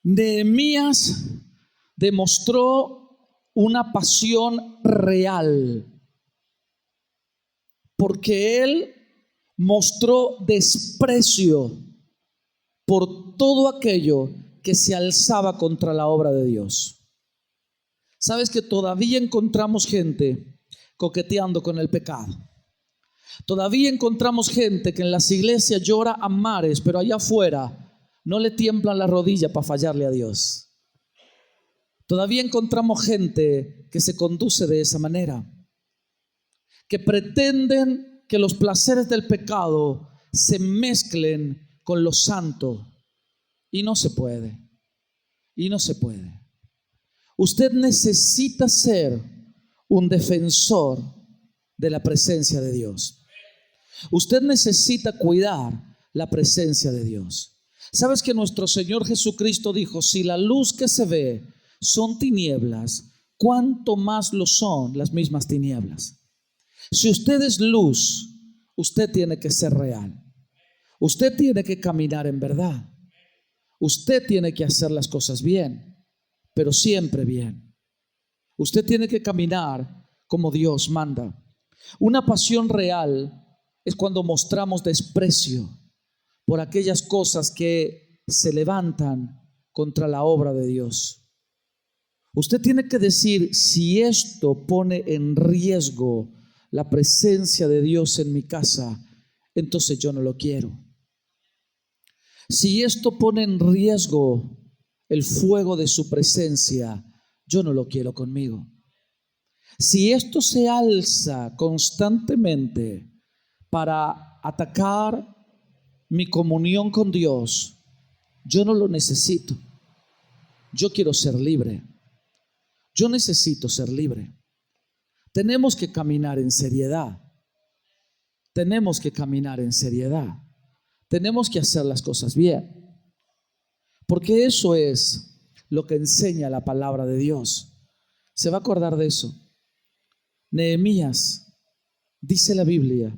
Nehemías demostró una pasión real porque él mostró desprecio por todo aquello que se alzaba contra la obra de Dios. ¿Sabes que todavía encontramos gente coqueteando con el pecado? Todavía encontramos gente que en las iglesias llora a mares, pero allá afuera no le tiemblan la rodilla para fallarle a Dios. Todavía encontramos gente que se conduce de esa manera, que pretenden que los placeres del pecado se mezclen con lo santo, y no se puede. Y no se puede. Usted necesita ser un defensor de la presencia de Dios. Usted necesita cuidar la presencia de Dios. ¿Sabes que nuestro Señor Jesucristo dijo: si la luz que se ve son tinieblas, cuánto más lo son las mismas tinieblas? Si usted es luz, usted tiene que ser real. Usted tiene que caminar en verdad. Usted tiene que hacer las cosas bien, pero siempre bien. Usted tiene que caminar como Dios manda. Una pasión real es cuando mostramos desprecio por aquellas cosas que se levantan contra la obra de Dios. Usted tiene que decir: si esto pone en riesgo la presencia de Dios en mi casa, entonces yo no lo quiero. Si esto pone en riesgo el fuego de su presencia, yo no lo quiero conmigo. Si esto se alza constantemente para atacar mi comunión con Dios, yo no lo necesito. Yo quiero ser libre. Yo necesito ser libre. Tenemos que caminar en seriedad. Tenemos que caminar en seriedad. Tenemos que hacer las cosas bien. Porque eso es lo que enseña la palabra de Dios. ¿Se va a acordar de eso? Nehemías, dice la Biblia,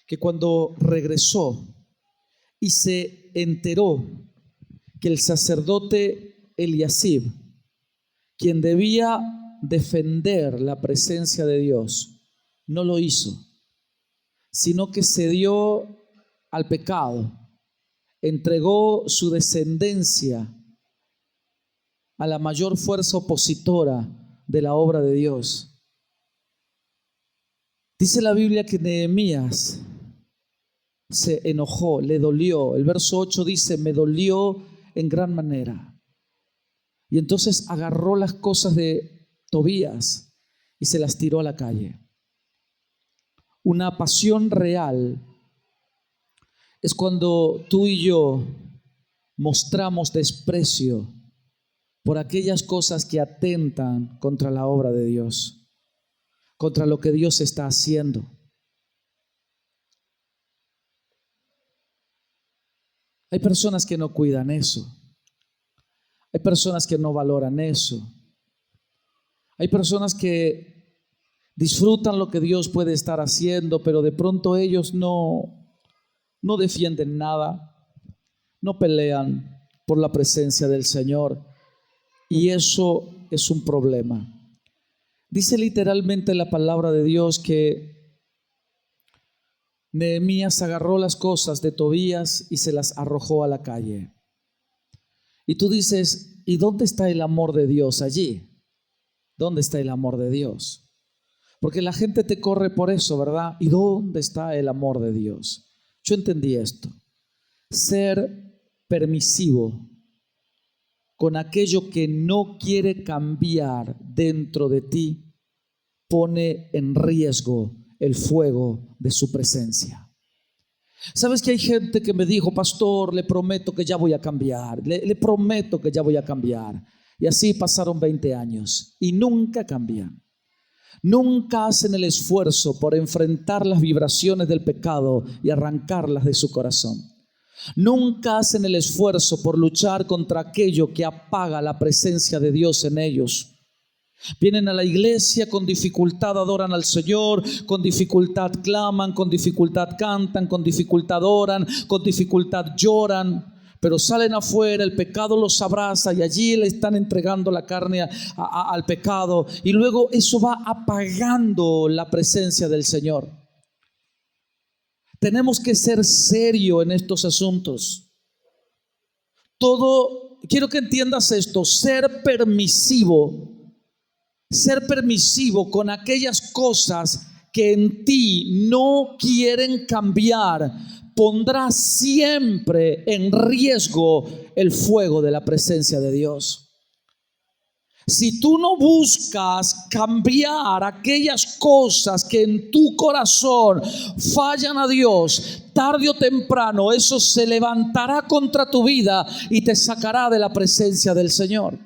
que cuando regresó y se enteró que el sacerdote Eliasib, quien debía defender la presencia de Dios, no lo hizo, sino que cedió al pecado, entregó su descendencia a la mayor fuerza opositora de la obra de Dios. Dice la Biblia que Nehemías se enojó, le dolió. El verso 8 dice: me dolió en gran manera. Y entonces agarró las cosas de Tobías y se las tiró a la calle. Una pasión real es cuando tú y yo mostramos desprecio por aquellas cosas que atentan contra la obra de Dios, contra lo que Dios está haciendo. Hay personas que no cuidan eso. Hay personas que no valoran eso. Hay personas que disfrutan lo que Dios puede estar haciendo, pero de pronto ellos no defienden nada, no pelean por la presencia del Señor. Y eso es un problema. Dice literalmente la palabra de Dios que Nehemías agarró las cosas de Tobías y se las arrojó a la calle. Y tú dices: ¿y dónde está el amor de Dios allí? ¿Dónde está el amor de Dios? Porque la gente te corre por eso, ¿verdad? ¿Y dónde está el amor de Dios? Yo entendí esto. Ser permisivo con aquello que no quiere cambiar dentro de ti pone en riesgo el fuego de su presencia. ¿Sabes que hay gente que me dijo: pastor, le prometo que ya voy a cambiar, le prometo que ya voy a cambiar? Y así pasaron 20 años y nunca cambian. Nunca hacen el esfuerzo por enfrentar las vibraciones del pecado y arrancarlas de su corazón. Nunca hacen el esfuerzo por luchar contra aquello que apaga la presencia de Dios en ellos. Vienen a la iglesia, con dificultad adoran al Señor, con dificultad claman, con dificultad cantan, con dificultad oran, con dificultad lloran, pero salen afuera, el pecado los abraza y allí le están entregando la carne al pecado, y luego eso va apagando la presencia del Señor. Tenemos que ser serios en estos asuntos. Quiero que entiendas esto: ser permisivo con aquellas cosas que en ti no quieren cambiar pondrá siempre en riesgo el fuego de la presencia de Dios. Si tú no buscas cambiar aquellas cosas que en tu corazón fallan a Dios, tarde o temprano eso se levantará contra tu vida y te sacará de la presencia del Señor.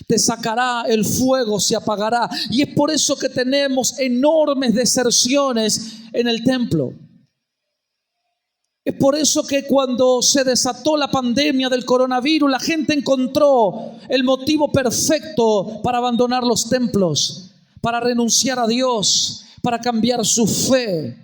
Te sacará, el fuego se apagará. Y es por eso que tenemos enormes deserciones en el templo. Es por eso que cuando se desató la pandemia del coronavirus, la gente encontró el motivo perfecto para abandonar los templos, para renunciar a Dios, para cambiar su fe,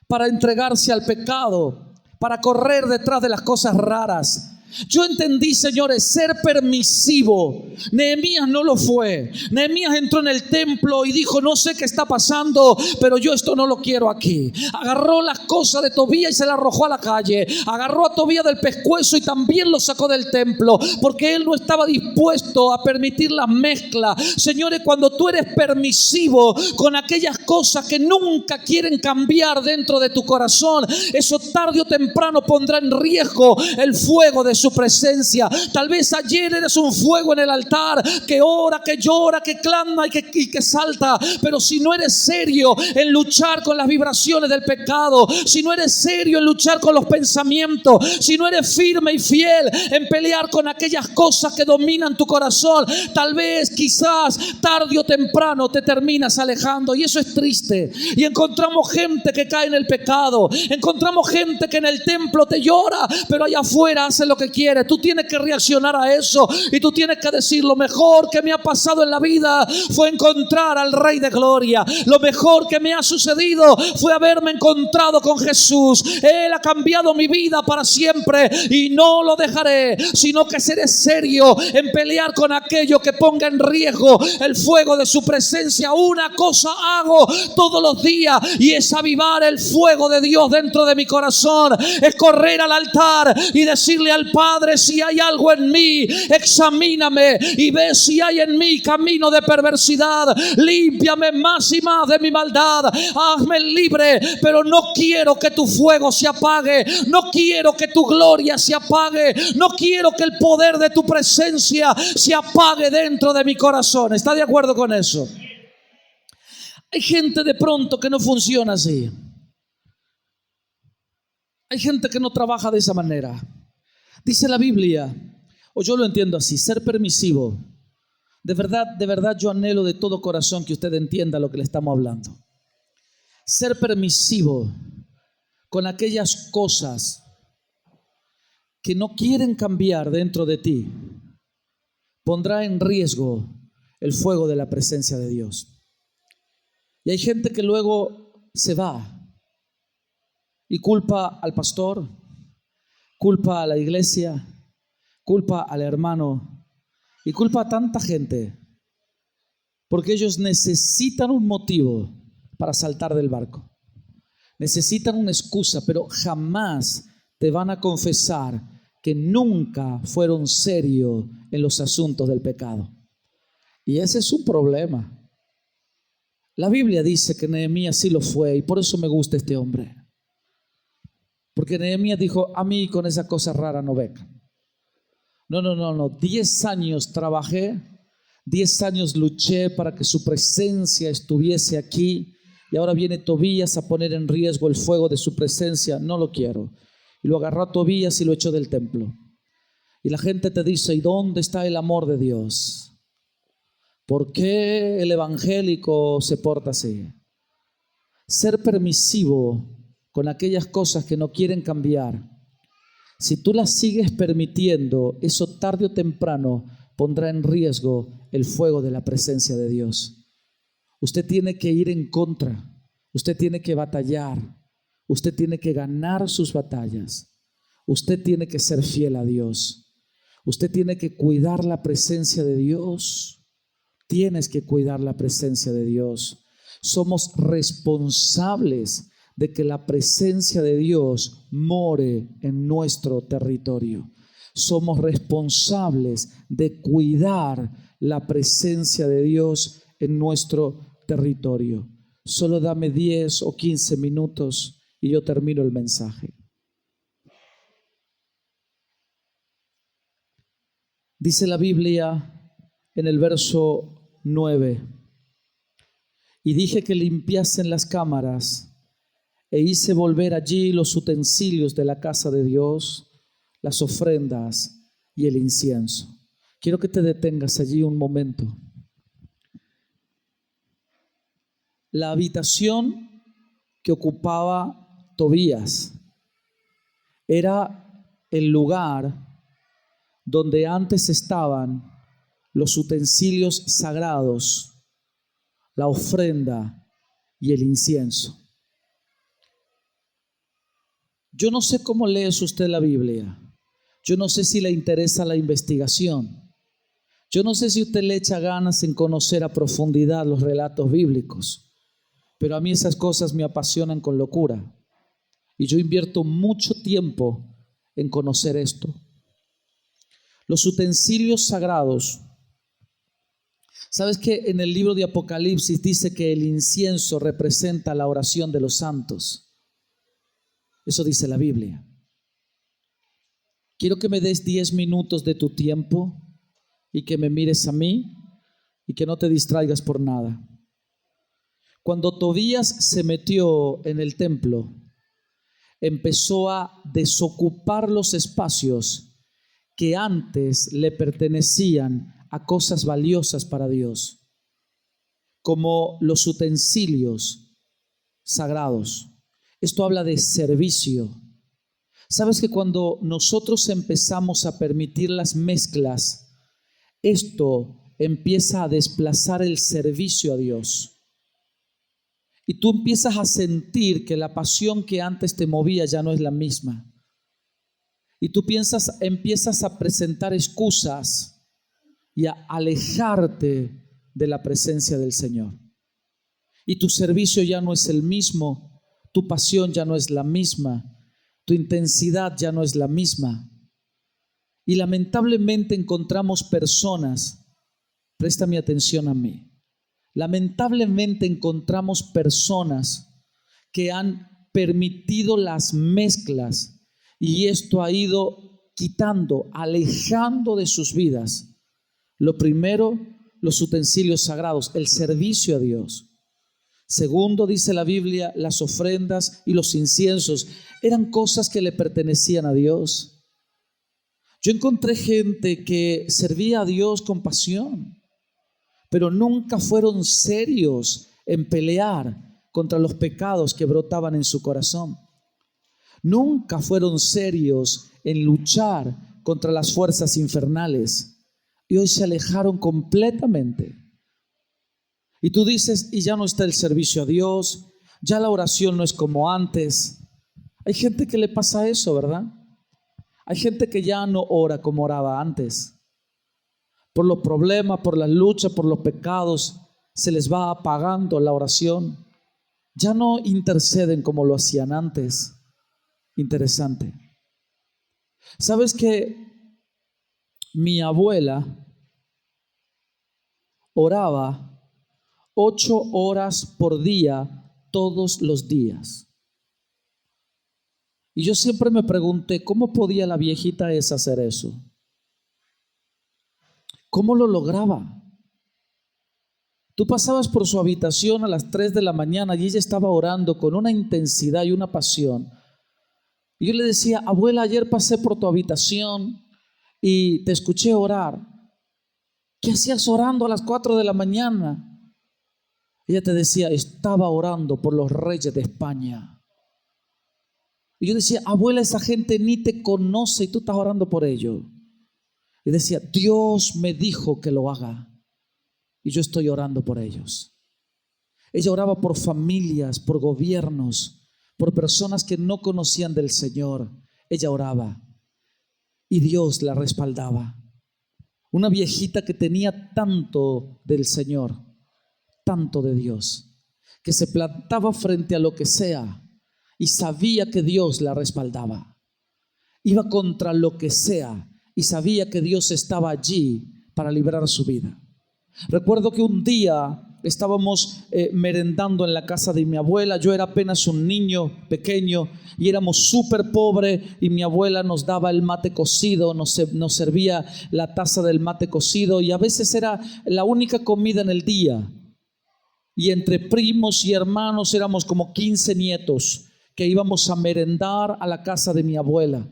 para entregarse al pecado, para correr detrás de las cosas raras. Yo entendí, señores, ser permisivo. Nehemías no lo fue. Nehemías entró en el templo y dijo: no sé qué está pasando, pero yo esto no lo quiero aquí. Agarró las cosas de Tobías y se las arrojó a la calle. Agarró a Tobías del pescuezo y también lo sacó del templo, porque él no estaba dispuesto a permitir la mezcla. Señores, cuando tú eres permisivo con aquellas cosas que nunca quieren cambiar dentro de tu corazón, eso tarde o temprano pondrá en riesgo el fuego de su presencia. Tal vez ayer eres un fuego en el altar que ora, que llora, que clama y que salta, pero si no eres serio en luchar con las vibraciones del pecado, si no eres serio en luchar con los pensamientos, si no eres firme y fiel en pelear con aquellas cosas que dominan tu corazón, tal vez, quizás, tarde o temprano te terminas alejando, y eso es triste. Y encontramos gente que cae en el pecado, encontramos gente que en el templo te llora, pero allá afuera hace lo que quiere. Tú tienes que reaccionar a eso y tú tienes que decir: lo mejor que me ha pasado en la vida fue encontrar al Rey de Gloria. Lo mejor que me ha sucedido fue haberme encontrado con Jesús. Él ha cambiado mi vida para siempre y no lo dejaré, sino que seré serio en pelear con aquello que ponga en riesgo el fuego de su presencia. Una cosa hago todos los días y es avivar el fuego de Dios dentro de mi corazón. Es correr al altar y decirle al Padre: si hay algo en mí, examíname y ve si hay en mí camino de perversidad. Límpiame más y más de mi maldad. Hazme libre, pero no quiero que tu fuego se apague. No quiero que tu gloria se apague. No quiero que el poder de tu presencia se apague dentro de mi corazón. ¿Está de acuerdo con eso? Hay gente de pronto que no funciona así. Hay gente que no trabaja de esa manera. Dice la Biblia, o yo lo entiendo así: ser permisivo. De verdad yo anhelo de todo corazón que usted entienda lo que le estamos hablando. Ser permisivo con aquellas cosas que no quieren cambiar dentro de ti pondrá en riesgo el fuego de la presencia de Dios. Y hay gente que luego se va y culpa al pastor, culpa a la iglesia, culpa al hermano y culpa a tanta gente, porque ellos necesitan un motivo para saltar del barco. Necesitan una excusa, pero jamás te van a confesar que nunca fueron serios en los asuntos del pecado. Y ese es un problema. La Biblia dice que Nehemías sí lo fue, y por eso me gusta este hombre. Porque Nehemías dijo: a mí con esa cosa rara no vengan. No. 10 años trabajé, 10 años luché para que su presencia estuviese aquí, y ahora viene Tobías a poner en riesgo el fuego de su presencia. No lo quiero. Y lo agarró a Tobías y lo echó del templo. Y la gente te dice: ¿y dónde está el amor de Dios? ¿Por qué el evangélico se porta así? Ser permisivo con aquellas cosas que no quieren cambiar, si tú las sigues permitiendo, eso tarde o temprano pondrá en riesgo el fuego de la presencia de Dios. Usted tiene que ir en contra, usted tiene que batallar, usted tiene que ganar sus batallas, usted tiene que ser fiel a Dios, usted tiene que cuidar la presencia de Dios, tienes que cuidar la presencia de Dios. Somos responsables de que la presencia de Dios more en nuestro territorio. Somos responsables de cuidar la presencia de Dios en nuestro territorio. Solo dame 10 o 15 minutos y yo termino el mensaje. Dice la Biblia en el verso 9: y dije que limpiasen las cámaras e hice volver allí los utensilios de la casa de Dios, las ofrendas y el incienso. Quiero que te detengas allí un momento. La habitación que ocupaba Tobías era el lugar donde antes estaban los utensilios sagrados, la ofrenda y el incienso. Yo no sé cómo lee usted la Biblia. Yo no sé si le interesa la investigación. Yo no sé si usted le echa ganas en conocer a profundidad los relatos bíblicos. Pero a mí esas cosas me apasionan con locura. Y yo invierto mucho tiempo en conocer esto. Los utensilios sagrados ¿Sabes que en el libro de Apocalipsis dice que el incienso representa la oración de los santos? Eso dice la Biblia. Quiero que me des 10 minutos de tu tiempo y que me mires a mí y que no te distraigas por nada. Cuando Tobías se metió en el templo, empezó a desocupar los espacios que antes le pertenecían a cosas valiosas para Dios, como los utensilios sagrados. Esto habla de servicio. ¿Sabes que cuando nosotros empezamos a permitir las mezclas, esto empieza a desplazar el servicio a Dios? Y tú empiezas a sentir que la pasión que antes te movía ya no es la misma. Y tú empiezas a presentar excusas y a alejarte de la presencia del Señor. Y tu servicio ya no es el mismo, tu pasión ya no es la misma, tu intensidad ya no es la misma. Y lamentablemente encontramos personas, préstame atención a mí, lamentablemente encontramos personas que han permitido las mezclas y esto ha ido quitando, alejando de sus vidas. Lo primero, los utensilios sagrados, el servicio a Dios. Segundo, dice la Biblia, las ofrendas y los inciensos eran cosas que le pertenecían a Dios. Yo encontré gente que servía a Dios con pasión, pero nunca fueron serios en pelear contra los pecados que brotaban en su corazón. Nunca fueron serios en luchar contra las fuerzas infernales. Y hoy se alejaron completamente. Y tú dices, y ya no está el servicio a Dios, ya la oración no es como antes. Hay gente que le pasa eso, ¿verdad? Hay gente que ya no ora como oraba antes. Por los problemas, por la lucha, por los pecados, se les va apagando la oración. Ya no interceden como lo hacían antes. Interesante. ¿Sabes que mi abuela oraba 8 horas por día todos los días? Y yo siempre me pregunté, ¿cómo podía la viejita esa hacer eso? ¿Cómo lo lograba? Tú pasabas por su habitación a las 3 de la mañana y ella estaba orando con una intensidad y una pasión. Y yo le decía, abuela, ayer pasé por tu habitación y te escuché orar. ¿Qué hacías orando a las 4 de la mañana? Ella te decía, estaba orando por los reyes de España. Y yo decía, abuela, esa gente ni te conoce y tú estás orando por ellos. Y decía, Dios me dijo que lo haga y yo estoy orando por ellos. Ella oraba por familias, por gobiernos, por personas que no conocían del Señor. Ella oraba y Dios la respaldaba. Una viejita que tenía tanto del Señor, tanto de Dios, que se plantaba frente a lo que sea y sabía que Dios la respaldaba. Iba contra lo que sea y sabía que Dios estaba allí para librar su vida. Recuerdo que un día estábamos merendando en la casa de mi abuela. Yo era apenas un niño pequeño y éramos súper pobres y mi abuela nos daba el mate cocido, nos servía la taza del mate cocido y a veces era la única comida en el día. Y entre primos y hermanos éramos como 15 nietos que íbamos a merendar a la casa de mi abuela.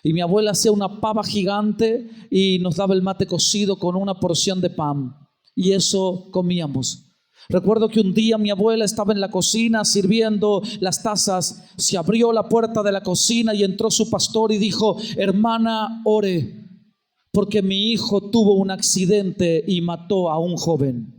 Y mi abuela hacía una pava gigante y nos daba el mate cocido con una porción de pan. Y eso comíamos. Recuerdo que un día mi abuela estaba en la cocina sirviendo las tazas. Se abrió la puerta de la cocina y entró su pastor y dijo: hermana, ore, porque mi hijo tuvo un accidente y mató a un joven.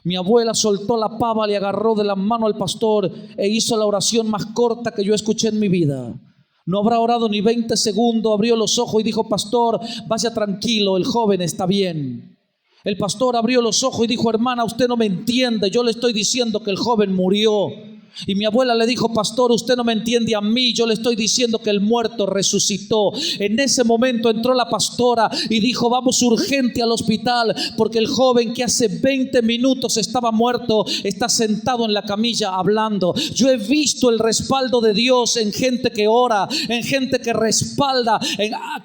Mi abuela soltó la pava, le agarró de la mano al pastor e hizo la oración más corta que yo escuché en mi vida. No habrá orado ni 20 segundos, abrió los ojos y dijo: pastor, vaya tranquilo, el joven está bien. El pastor abrió los ojos y dijo: hermana, usted no me entiende, yo le estoy diciendo que el joven murió. Y mi abuela le dijo: pastor, usted no me entiende a mí, yo le estoy diciendo que el muerto resucitó. En ese momento entró la pastora y dijo: vamos urgente al hospital, porque el joven que hace 20 minutos estaba muerto está sentado en la camilla hablando. Yo he visto el respaldo de Dios en gente que ora, en gente que respalda,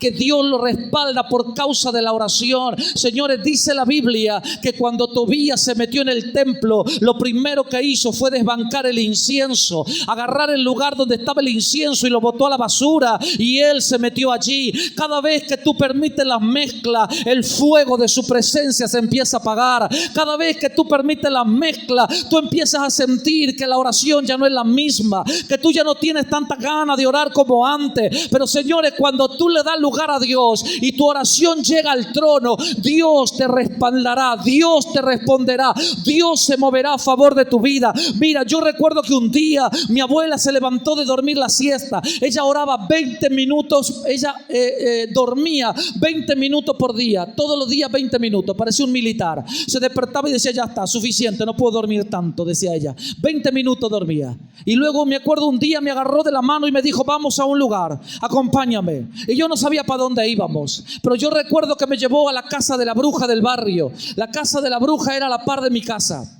que Dios lo respalda por causa de la oración. Señores, dice la Biblia que cuando Tobías se metió en el templo, lo primero que hizo fue desbancar el incienso, agarrar el lugar donde estaba el incienso y lo botó a la basura, y él se metió allí. Cada vez que tú permites la mezcla, el fuego de su presencia se empieza a apagar. Cada vez que tú permites la mezcla, tú empiezas a sentir que la oración ya no es la misma, que tú ya no tienes tanta ganas de orar como antes. Pero señores, cuando tú le das lugar a Dios y tu oración llega al trono, Dios te respaldará, Dios te responderá, Dios se moverá a favor de tu vida. Mira, yo recuerdo que un día mi abuela se levantó de dormir la siesta. Ella oraba 20 minutos, ella dormía 20 minutos por día, todos los días 20 minutos, parecía un militar. Se despertaba y decía: ya está, suficiente, no puedo dormir tanto, decía ella. 20 minutos dormía. Y luego me acuerdo, un día me agarró de la mano y me dijo: vamos a un lugar, acompáñame. Y yo no sabía para dónde íbamos, pero yo recuerdo que me llevó a la casa de la bruja del barrio. La casa de la bruja era a la par de mi casa.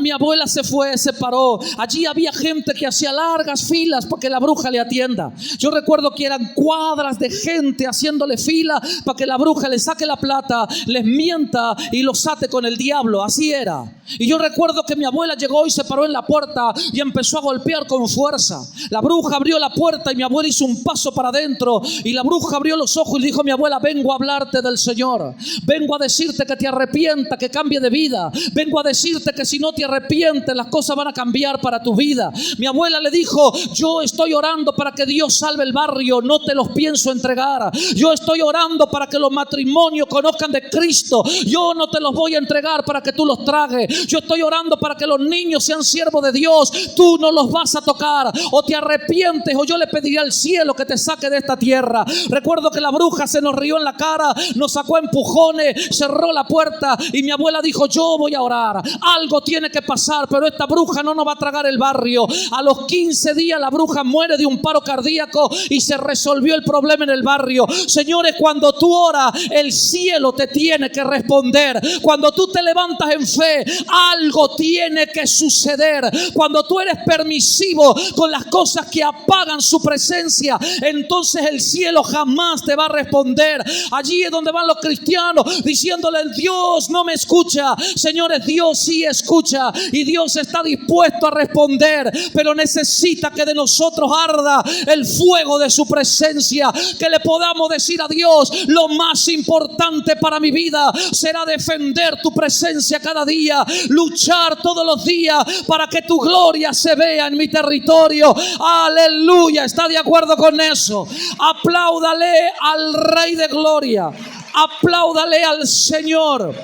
Mi abuela se fue, se paró. Allí había gente que hacía largas filas para que la bruja le atienda. Yo recuerdo que eran cuadras de gente haciéndole fila para que la bruja le saque la plata, les mienta y los ate con el diablo. Así era. Y yo recuerdo que mi abuela llegó y se paró en la puerta y empezó a golpear con fuerza. La bruja abrió la puerta y mi abuela hizo un paso para adentro, y la bruja abrió los ojos y le dijo: mi abuela, vengo a hablarte del Señor, vengo a decirte que te arrepienta, que cambie de vida, vengo a decirte que si no te arrepientes, las cosas van a cambiar para tu vida. Mi abuela le dijo: yo estoy orando para que Dios salve el barrio, no te los pienso entregar. Yo estoy orando para que los matrimonios conozcan de Cristo, yo no te los voy a entregar para que tú los tragues. Yo estoy orando para que los niños sean siervos de Dios, tú no los vas a tocar. O te arrepientes o yo le pediría al cielo que te saque de esta tierra. Recuerdo que la bruja se nos rió en la cara, nos sacó a empujones, cerró la puerta y mi abuela dijo: yo voy a orar, algo tiene que pasar, pero esta bruja no nos va a tragar el barrio. A los 15 días la bruja muere de un paro cardíaco y se resolvió el problema en el barrio. Señores, cuando tú oras, el cielo te tiene que responder. Cuando tú te levantas en fe, algo tiene que suceder. Cuando tú eres permisivo con las cosas que apagan su presencia, entonces el cielo jamás te va a responder. Allí es donde van los cristianos diciéndole: Dios no me escucha. Señores, Dios sí escucha y Dios está dispuesto a responder, pero necesita que de nosotros arda el fuego de su presencia, que le podamos decir a Dios: lo más importante para mi vida será defender tu presencia cada día, luchar todos los días para que tu gloria se vea en mi territorio. Aleluya, ¿está de acuerdo con eso? Apláudale al Rey de Gloria, apláudale al Señor.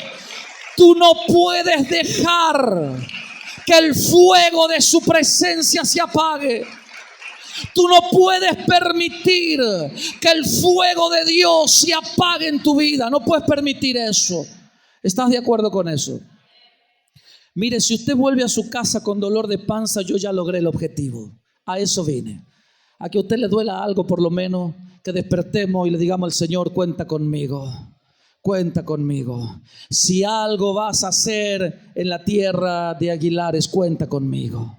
Tú no puedes dejar que el fuego de su presencia se apague. Tú no puedes permitir que el fuego de Dios se apague en tu vida. No puedes permitir eso. ¿Estás de acuerdo con eso? Mire, si usted vuelve a su casa con dolor de panza, yo ya logré el objetivo. A eso vine. A que a usted le duela algo, por lo menos, que despertemos y le digamos al Señor: cuenta conmigo. Cuenta conmigo. Si algo vas a hacer en la tierra de Aguilares, cuenta conmigo.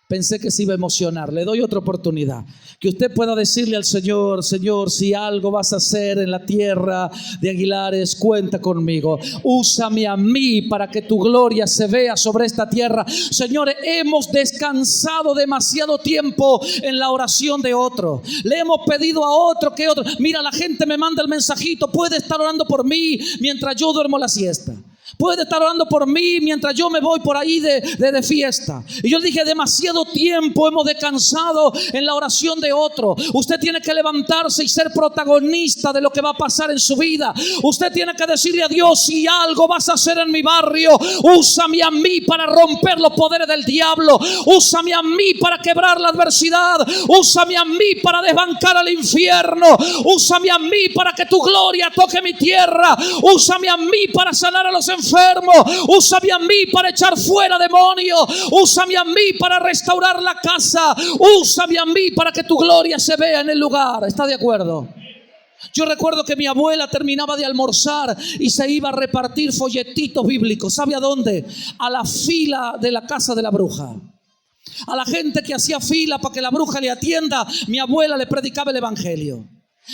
Pensé que se iba a emocionar. Le doy otra oportunidad. Que usted pueda decirle al Señor: Señor, si algo vas a hacer en la tierra de Aguilares, cuenta conmigo. Úsame a mí para que tu gloria se vea sobre esta tierra. Señores, hemos descansado demasiado tiempo en la oración de otro. Le hemos pedido a otro que otro. Mira, la gente me manda el mensajito: puede estar orando por mí mientras yo duermo la siesta. Puede estar orando por mí mientras yo me voy por ahí de fiesta. Y yo dije: demasiado tiempo hemos descansado en la oración de otro. Usted tiene que levantarse y ser protagonista de lo que va a pasar en su vida. Usted tiene que decirle a Dios: si algo vas a hacer en mi barrio, úsame a mí para romper los poderes del diablo. Úsame a mí para quebrar la adversidad. Úsame a mí para desbancar al infierno. Úsame a mí para que tu gloria toque mi tierra. Úsame a mí para sanar a los enfermos. enfermo. Úsame a mí para echar fuera demonios. Úsame a mí para restaurar la casa. Úsame a mí para que tu gloria se vea en el lugar. ¿Está de acuerdo? Yo recuerdo que mi abuela terminaba de almorzar y se iba a repartir folletitos bíblicos. ¿Sabe a dónde? A la fila de la casa de la bruja. A la gente que hacía fila para que la bruja le atienda, mi abuela le predicaba el evangelio.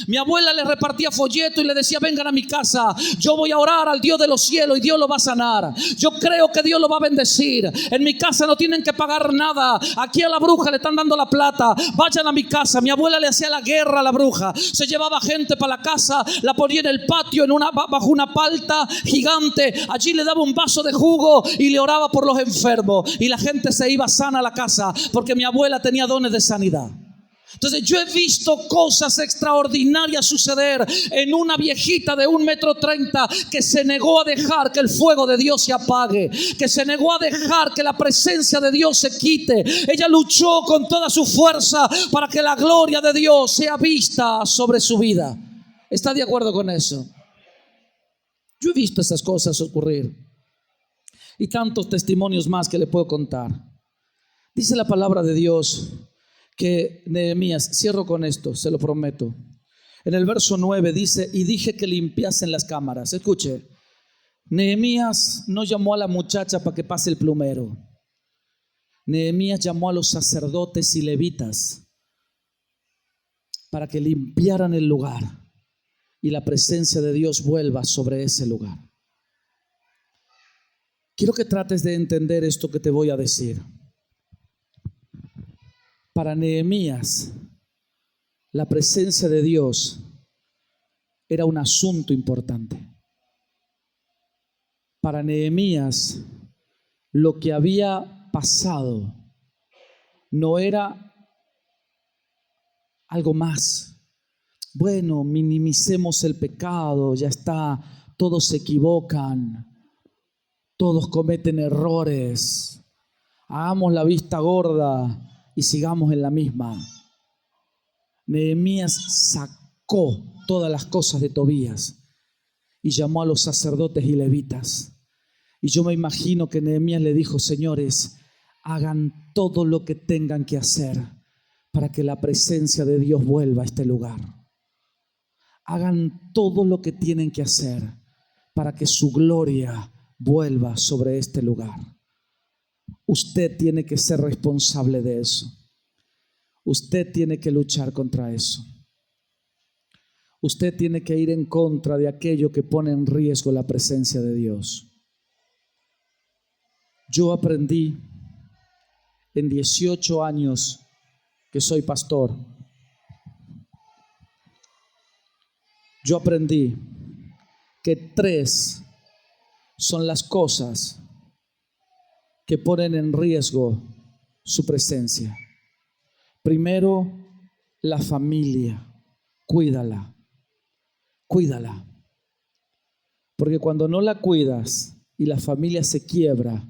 Mi abuela le repartía folleto y le decía: vengan a mi casa, yo voy a orar al Dios de los cielos y Dios lo va a sanar. Yo creo que Dios lo va a bendecir. En mi casa no tienen que pagar nada. Aquí a la bruja le están dando la plata. Vayan a mi casa. Mi abuela le hacía la guerra a la bruja. Se llevaba gente para la casa, la ponía en el patio bajo una palta gigante. Allí le daba un vaso de jugo y le oraba por los enfermos. Y la gente se iba sana a la casa porque mi abuela tenía dones de sanidad. Entonces yo he visto cosas extraordinarias suceder en una viejita de 1,30 m que se negó a dejar que el fuego de Dios se apague, que se negó a dejar que la presencia de Dios se quite. Ella luchó con toda su fuerza para que la gloria de Dios sea vista sobre su vida. ¿Está de acuerdo con eso? Yo he visto esas cosas ocurrir y tantos testimonios más que le puedo contar. Dice la palabra de Dios que Nehemías, cierro con esto, se lo prometo. En el verso 9 dice: y dije que limpiasen las cámaras. Escuche, Nehemías no llamó a la muchacha para que pase el plumero. Nehemías llamó a los sacerdotes y levitas para que limpiaran el lugar y la presencia de Dios vuelva sobre ese lugar. Quiero que trates de entender esto que te voy a decir. Para Nehemías, la presencia de Dios era un asunto importante. Para Nehemías, lo que había pasado no era algo más. Bueno, minimicemos el pecado, ya está, todos se equivocan, todos cometen errores, hagamos la vista gorda y sigamos en la misma. Nehemías sacó todas las cosas de Tobías y llamó a los sacerdotes y levitas. Y yo me imagino que Nehemías le dijo: señores, hagan todo lo que tengan que hacer para que la presencia de Dios vuelva a este lugar. Hagan todo lo que tienen que hacer para que su gloria vuelva sobre este lugar. Usted tiene que ser responsable de eso. Usted tiene que luchar contra eso. Usted tiene que ir en contra de aquello que pone en riesgo la presencia de Dios. Yo aprendí en 18 años que soy pastor. Yo aprendí que 3 son las cosas que ponen en riesgo su presencia. Primero, la familia. Cuídala. Cuídala. Porque cuando no la cuidas y la familia se quiebra,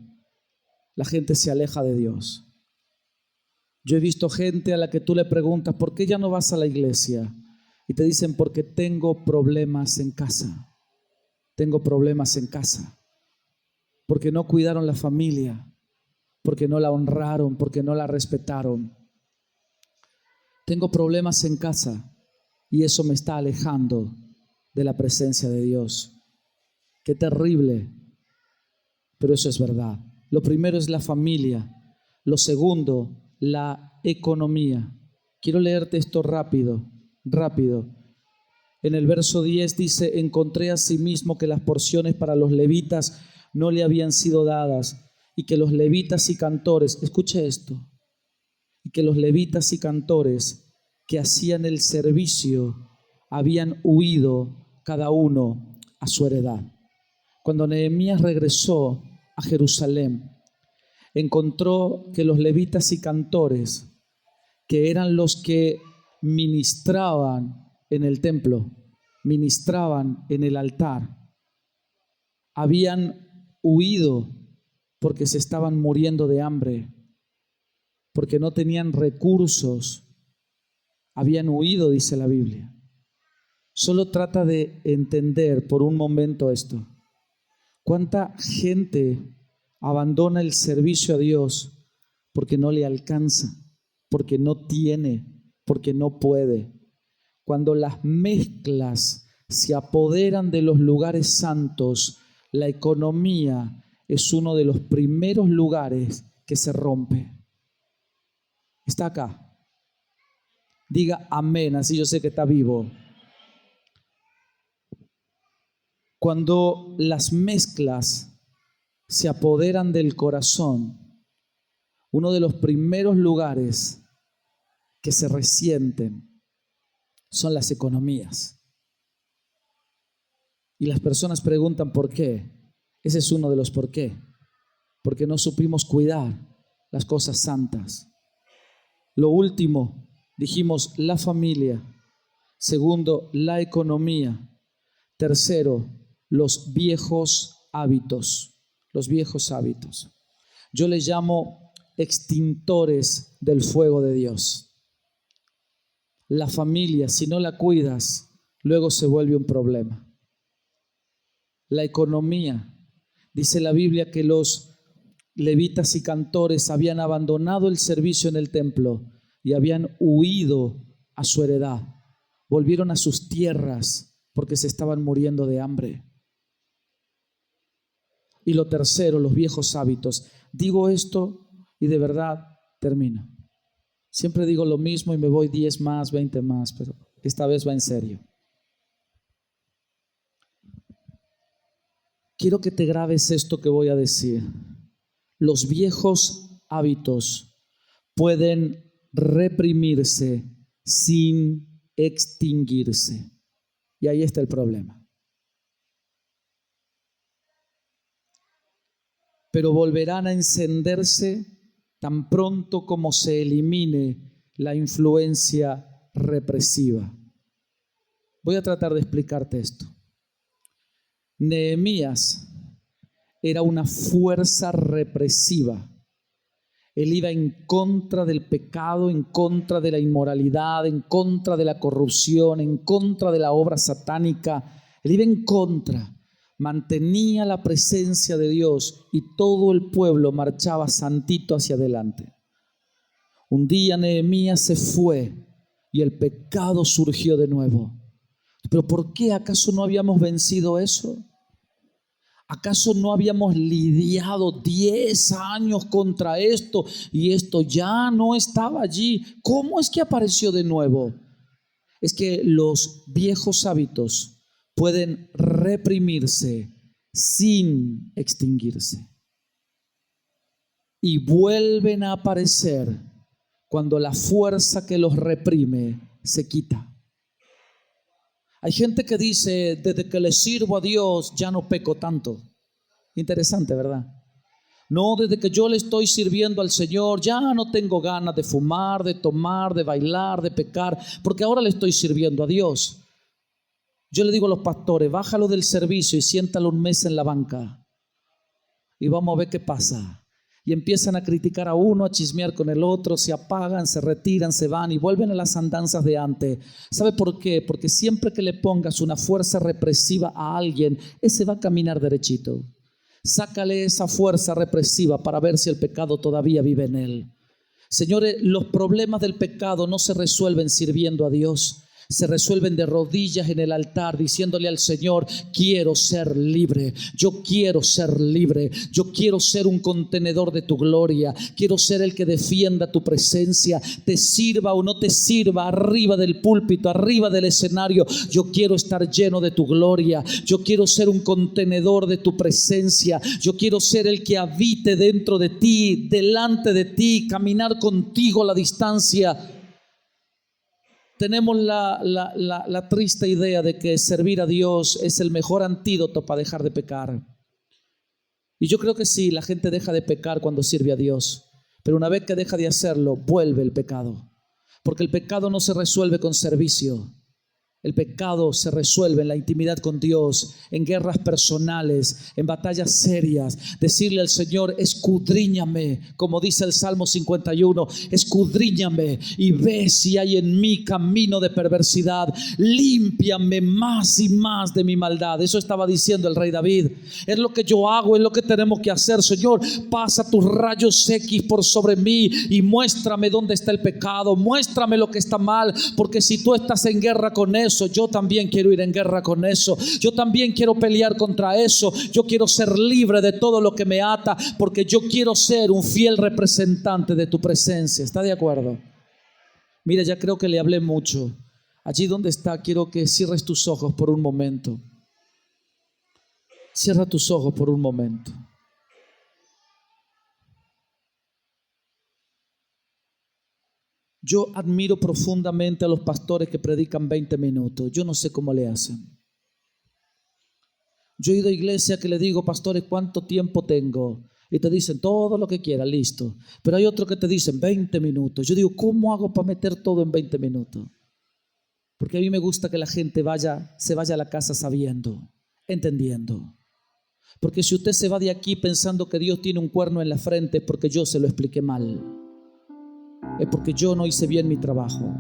la gente se aleja de Dios. Yo he visto gente a la que tú le preguntas: ¿por qué ya no vas a la iglesia? Y te dicen: porque tengo problemas en casa. Tengo problemas en casa. Porque no cuidaron la familia, porque no la honraron, porque no la respetaron. Tengo problemas en casa y eso me está alejando de la presencia de Dios. Qué terrible, pero eso es verdad. Lo primero es la familia. Lo segundo, la economía. Quiero leerte esto rápido. En el verso 10 dice: encontré asimismo que las porciones para los levitas no le habían sido dadas, y que los levitas y cantores, escuche esto, y que los levitas y cantores que hacían el servicio habían huido cada uno a su heredad. Cuando Nehemías regresó a Jerusalén, encontró que los levitas y cantores, que eran los que ministraban en el templo, ministraban en el altar, habían huido porque se estaban muriendo de hambre, porque no tenían recursos. Habían huido, dice la Biblia. Solo trata de entender por un momento esto. ¿Cuánta gente abandona el servicio a Dios porque no le alcanza, porque no tiene, porque no puede? Cuando las mezclas se apoderan de los lugares santos, la economía es uno de los primeros lugares que se rompe. Está acá. Diga amén, así yo sé que está vivo. Cuando las mezclas se apoderan del corazón, uno de los primeros lugares que se resienten son las economías. Y las personas preguntan ¿por qué? Ese es uno de los por qué. Porque no supimos cuidar las cosas santas. Lo último, dijimos la familia. Segundo, la economía. Tercero, los viejos hábitos. Los viejos hábitos. Yo les llamo extintores del fuego de Dios. La familia, si no la cuidas, luego se vuelve un problema. La economía. Dice la Biblia que los levitas y cantores habían abandonado el servicio en el templo y habían huido a su heredad. Volvieron a sus tierras porque se estaban muriendo de hambre. Y lo tercero, los viejos hábitos. Digo esto y de verdad termino. Siempre digo lo mismo y me voy 10 más, 20 más, pero esta vez va en serio. Quiero que te grabes esto que voy a decir. Los viejos hábitos pueden reprimirse sin extinguirse. Y ahí está el problema. Pero volverán a encenderse tan pronto como se elimine la influencia represiva. Voy a tratar de explicarte esto. Nehemías era una fuerza represiva. Él iba en contra del pecado, en contra de la inmoralidad, en contra de la corrupción, en contra de la obra satánica. Él iba en contra. Mantenía la presencia de Dios y todo el pueblo marchaba santito hacia adelante. Un día Nehemías se fue y el pecado surgió de nuevo. ¿Pero por qué? ¿Acaso no habíamos vencido eso? ¿Acaso no habíamos lidiado 10 años contra esto y esto ya no estaba allí? ¿Cómo es que apareció de nuevo? Es que los viejos hábitos pueden reprimirse sin extinguirse y vuelven a aparecer cuando la fuerza que los reprime se quita. Hay gente que dice, desde que le sirvo a Dios ya no peco tanto. Interesante, ¿verdad? No, desde que yo le estoy sirviendo al Señor ya no tengo ganas de fumar, de tomar, de bailar, de pecar, porque ahora le estoy sirviendo a Dios. Yo le digo a los pastores, bájalo del servicio y siéntalo un mes en la banca y vamos a ver qué pasa. Y empiezan a criticar a uno, a chismear con el otro, se apagan, se retiran, se van y vuelven a las andanzas de antes. ¿Sabe por qué? Porque siempre que le pongas una fuerza represiva a alguien, ese va a caminar derechito. Sácale esa fuerza represiva para ver si el pecado todavía vive en él. Señores, los problemas del pecado no se resuelven sirviendo a Dios. Se resuelven de rodillas en el altar diciéndole al Señor, quiero ser libre, yo quiero ser libre, yo quiero ser un contenedor de tu gloria, quiero ser el que defienda tu presencia, te sirva o no te sirva, arriba del púlpito, arriba del escenario, yo quiero estar lleno de tu gloria, yo quiero ser un contenedor de tu presencia, yo quiero ser el que habite dentro de ti, delante de ti, caminar contigo a la distancia. Tenemos la triste idea de que servir a Dios es el mejor antídoto para dejar de pecar. Y yo creo que sí, la gente deja de pecar cuando sirve a Dios. Pero una vez que deja de hacerlo, vuelve el pecado. Porque el pecado no se resuelve con servicio. El pecado se resuelve en la intimidad con Dios, en guerras personales, en batallas serias. Decirle al Señor: escudriñame, como dice el Salmo 51, escudriñame y ve si hay en mí camino de perversidad. Límpiame más y más de mi maldad. Eso estaba diciendo el rey David. Es lo que yo hago, es lo que tenemos que hacer. Señor, pasa tus rayos X por sobre mí y muéstrame dónde está el pecado, muéstrame lo que está mal, porque si tú estás en guerra con eso, yo también quiero ir en guerra con eso. Yo también quiero pelear contra eso. Yo quiero ser libre de todo lo que me ata, porque yo quiero ser un fiel representante de tu presencia. ¿Está de acuerdo? Mira, ya creo que le hablé mucho. Allí donde está, quiero que cierres tus ojos por un momento. Cierra tus ojos por un momento. Yo admiro profundamente a los pastores que predican 20 minutos. Yo no sé cómo le hacen. Yo he ido a iglesia que le digo: pastores, ¿cuánto tiempo tengo? Y te dicen todo lo que quieras, listo. Pero hay otros que te dicen 20 minutos. Yo digo: ¿cómo hago para meter todo en 20 minutos? Porque a mí me gusta que la gente se vaya a la casa sabiendo, entendiendo. Porque si usted se va de aquí pensando que Dios tiene un cuerno en la frente, es porque yo se lo expliqué mal. Es porque yo no hice bien mi trabajo.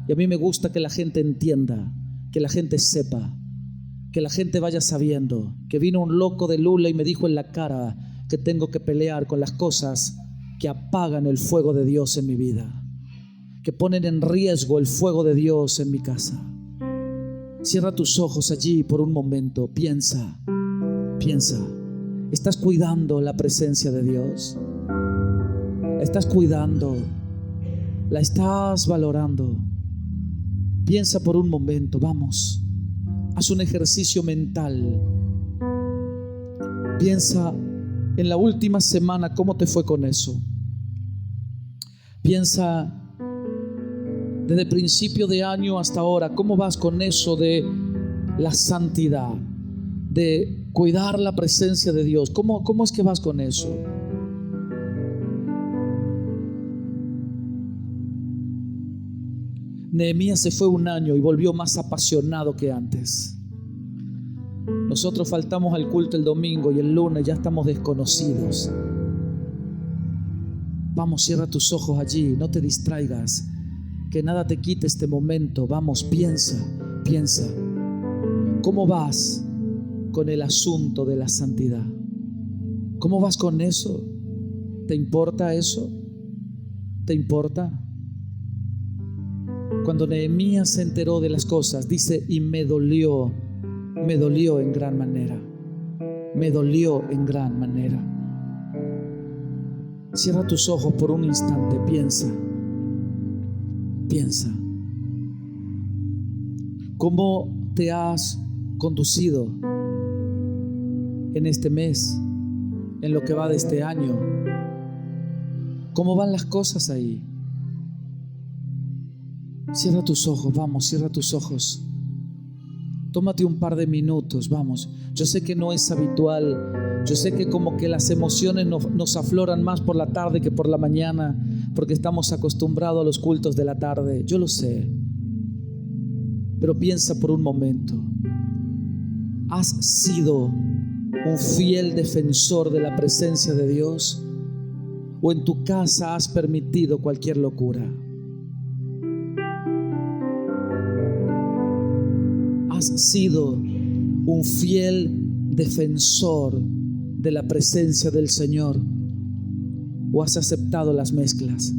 Y a mí me gusta que la gente entienda, que la gente sepa, que la gente vaya sabiendo que vino un loco de Lula y me dijo en la cara que tengo que pelear con las cosas que apagan el fuego de Dios en mi vida, que ponen en riesgo el fuego de Dios en mi casa. Cierra tus ojos allí por un momento. Piensa. ¿Estás cuidando la presencia de Dios? ¿La estás cuidando? ¿La estás valorando? Piensa por un momento. Vamos, haz un ejercicio mental. Piensa en la última semana, ¿cómo te fue con eso? Piensa desde el principio de año hasta ahora, ¿cómo vas con eso de la santidad, de cuidar la presencia de Dios? ¿Cómo es que vas con eso? Nehemías se fue un año y volvió más apasionado que antes. Nosotros faltamos al culto el domingo y el lunes ya estamos desconocidos. Vamos, cierra tus ojos allí, no te distraigas, que nada te quite este momento. Vamos, piensa. ¿Cómo vas con el asunto de la santidad? ¿Cómo vas con eso? ¿Te importa eso? ¿Te importa? Cuando Nehemías se enteró de las cosas, dice: y me dolió en gran manera. Me dolió en gran manera. Cierra tus ojos por un instante, piensa. ¿Cómo te has conducido en este mes, en lo que va de este año? ¿Cómo van las cosas ahí? Cierra tus ojos, vamos, cierra tus ojos. Tómate un par de minutos, vamos. Yo sé que no es habitual. Yo sé que como que las emociones nos afloran más por la tarde que por la mañana, porque estamos acostumbrados a los cultos de la tarde. Yo lo sé. Pero piensa por un momento. ¿Has sido un fiel defensor de la presencia de Dios? ¿O en tu casa has permitido cualquier locura? ¿Has sido un fiel defensor de la presencia del Señor? ¿O has aceptado las mezclas?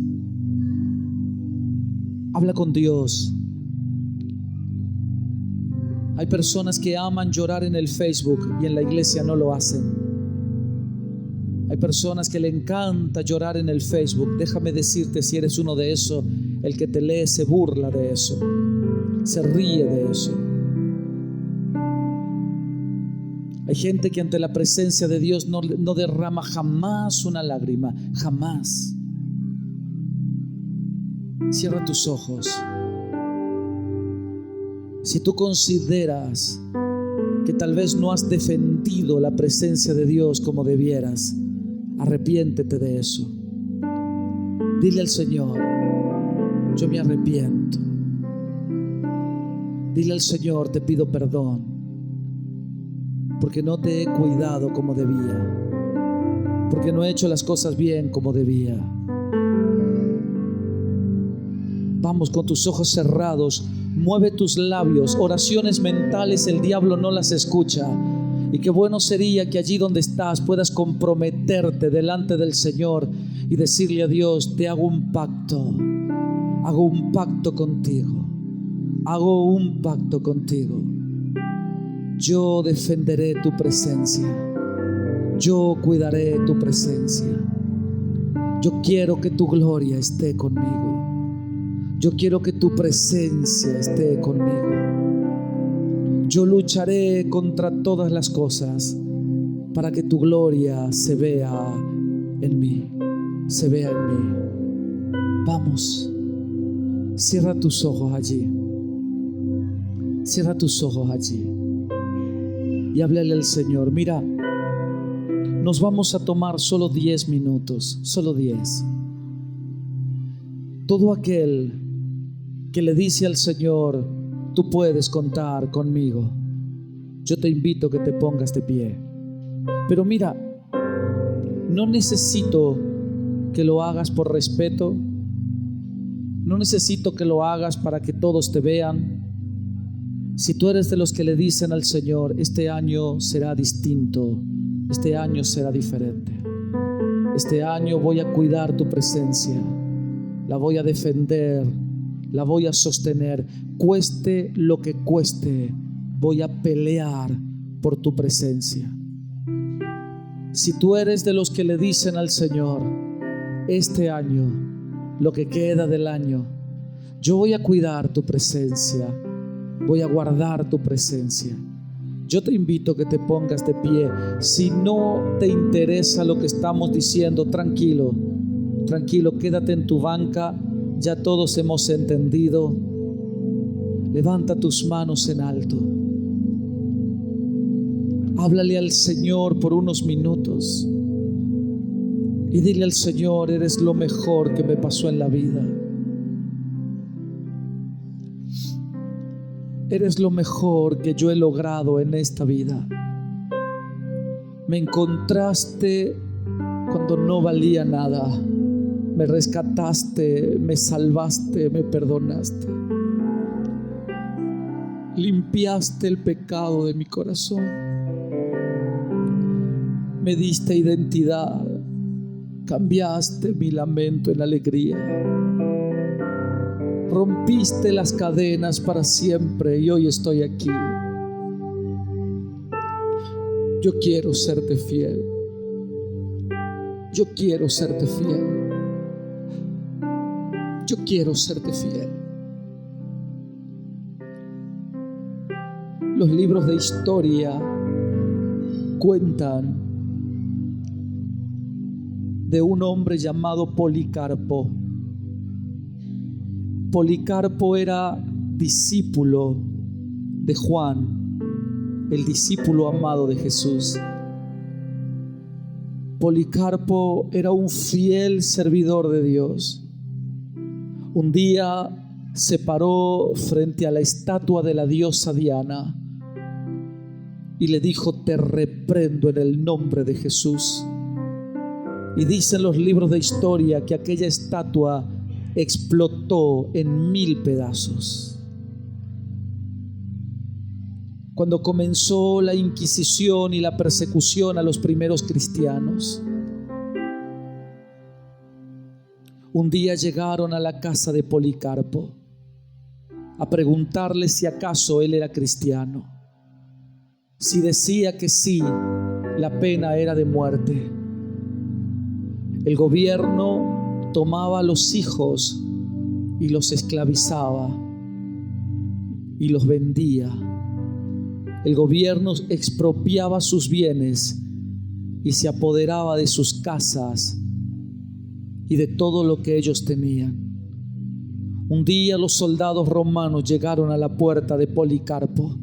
Habla con Dios. Hay personas que aman llorar en el Facebook y en la iglesia no lo hacen. Hay personas que le encanta llorar en el Facebook. Déjame decirte, si eres uno de esos, el que te lee se burla de eso, se ríe de eso. Hay gente que ante la presencia de Dios no derrama jamás una lágrima, jamás. Cierra tus ojos. Si tú consideras que tal vez no has defendido la presencia de Dios como debieras, arrepiéntete de eso. Dile al Señor: yo me arrepiento. Dile al Señor: te pido perdón porque no te he cuidado como debía, porque no he hecho las cosas bien como debía. Vamos, con tus ojos cerrados, mueve tus labios. Oraciones mentales el diablo no las escucha. Y qué bueno sería que allí donde estás puedas comprometerte delante del Señor y decirle a Dios: te hago un pacto contigo, hago un pacto contigo. Yo defenderé tu presencia, yo cuidaré tu presencia. Yo quiero que tu gloria esté conmigo. Yo quiero que tu presencia esté conmigo. Yo lucharé contra todas las cosas para que tu gloria se vea en mí, se vea en mí. Vamos, cierra tus ojos allí. Cierra tus ojos allí y háblale al Señor. Mira, nos vamos a tomar solo 10 minutos, solo 10. Todo aquel que le dice al Señor: tú puedes contar conmigo, yo te invito a que te pongas de pie. Pero mira, no necesito que lo hagas por respeto, no necesito que lo hagas para que todos te vean. Si tú eres de los que le dicen al Señor: este año será distinto, este año será diferente, este año voy a cuidar tu presencia, la voy a defender, la voy a sostener, cueste lo que cueste, voy a pelear por tu presencia. Si tú eres de los que le dicen al Señor: este año, lo que queda del año, yo voy a cuidar tu presencia, voy a guardar tu presencia, yo te invito a que te pongas de pie. Si no te interesa lo que estamos diciendo, tranquilo, quédate en tu banca. Ya todos hemos entendido. Levanta tus manos en alto. Háblale al Señor por unos minutos y dile al Señor: eres lo mejor que me pasó en la vida. Eres lo mejor que yo he logrado en esta vida. Me encontraste cuando no valía nada. Me rescataste, me salvaste, me perdonaste. Limpiaste el pecado de mi corazón. Me diste identidad. Cambiaste mi lamento en alegría. Rompiste las cadenas para siempre y hoy estoy aquí. Yo quiero serte fiel. Yo quiero serte fiel. Yo quiero serte fiel. Los libros de historia cuentan de un hombre llamado Policarpo. Policarpo era discípulo de Juan, el discípulo amado de Jesús. Policarpo era un fiel servidor de Dios. Un día se paró frente a la estatua de la diosa Diana y le dijo: te reprendo en el nombre de Jesús. Y dicen los libros de historia que aquella estatua explotó en 1000 pedazos. Cuando comenzó la Inquisición y la persecución a los primeros cristianos, un día llegaron a la casa de Policarpo a preguntarle si acaso él era cristiano. Si decía que sí, la pena era de muerte. El gobierno tomaba a los hijos y los esclavizaba y los vendía. El gobierno expropiaba sus bienes y se apoderaba de sus casas y de todo lo que ellos tenían. Un día los soldados romanos llegaron a la puerta de Policarpo.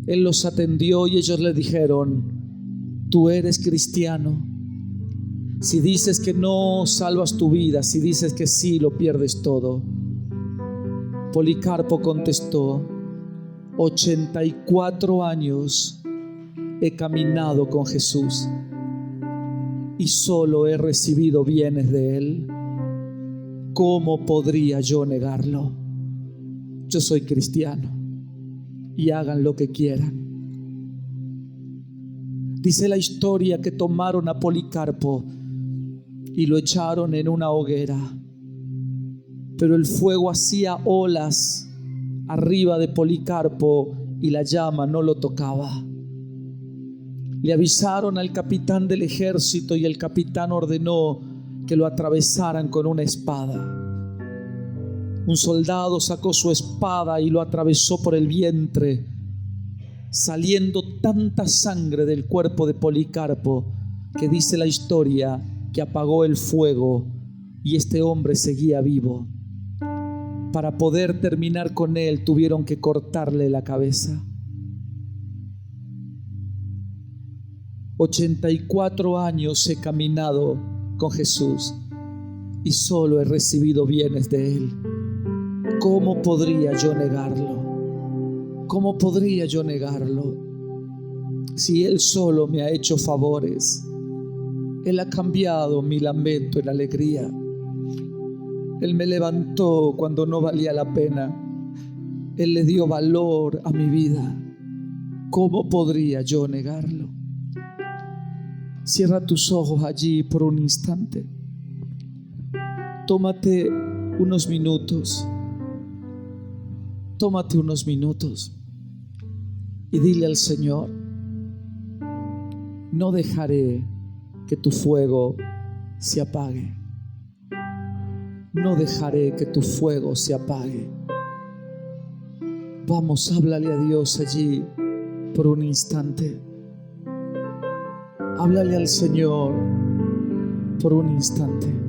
Él los atendió y ellos le dijeron: tú eres cristiano. Si dices que no, salvas tu vida. Si dices que sí, lo pierdes todo. Policarpo contestó: 84 años he caminado con Jesús y solo he recibido bienes de Él. ¿Cómo podría yo negarlo? Yo soy cristiano y hagan lo que quieran. Dice la historia que tomaron a Policarpo y lo echaron en una hoguera, pero el fuego hacía olas arriba de Policarpo y la llama no lo tocaba. Le avisaron al capitán del ejército y el capitán ordenó que lo atravesaran con una espada. Un soldado sacó su espada y lo atravesó por el vientre, saliendo tanta sangre del cuerpo de Policarpo que dice la historia que apagó el fuego y este hombre seguía vivo. Para poder terminar con él tuvieron que cortarle la cabeza. 84 años he caminado con Jesús y solo he recibido bienes de Él. ¿Cómo podría yo negarlo? ¿Cómo podría yo negarlo? Si Él solo me ha hecho favores, Él ha cambiado mi lamento en alegría. Él me levantó cuando no valía la pena. Él le dio valor a mi vida. ¿Cómo podría yo negarlo? Cierra tus ojos allí por un instante. Tómate unos minutos. Tómate unos minutos y dile al Señor: no dejaré que tu fuego se apague. No dejaré que tu fuego se apague. Vamos, háblale a Dios allí por un instante. Háblale al Señor por un instante.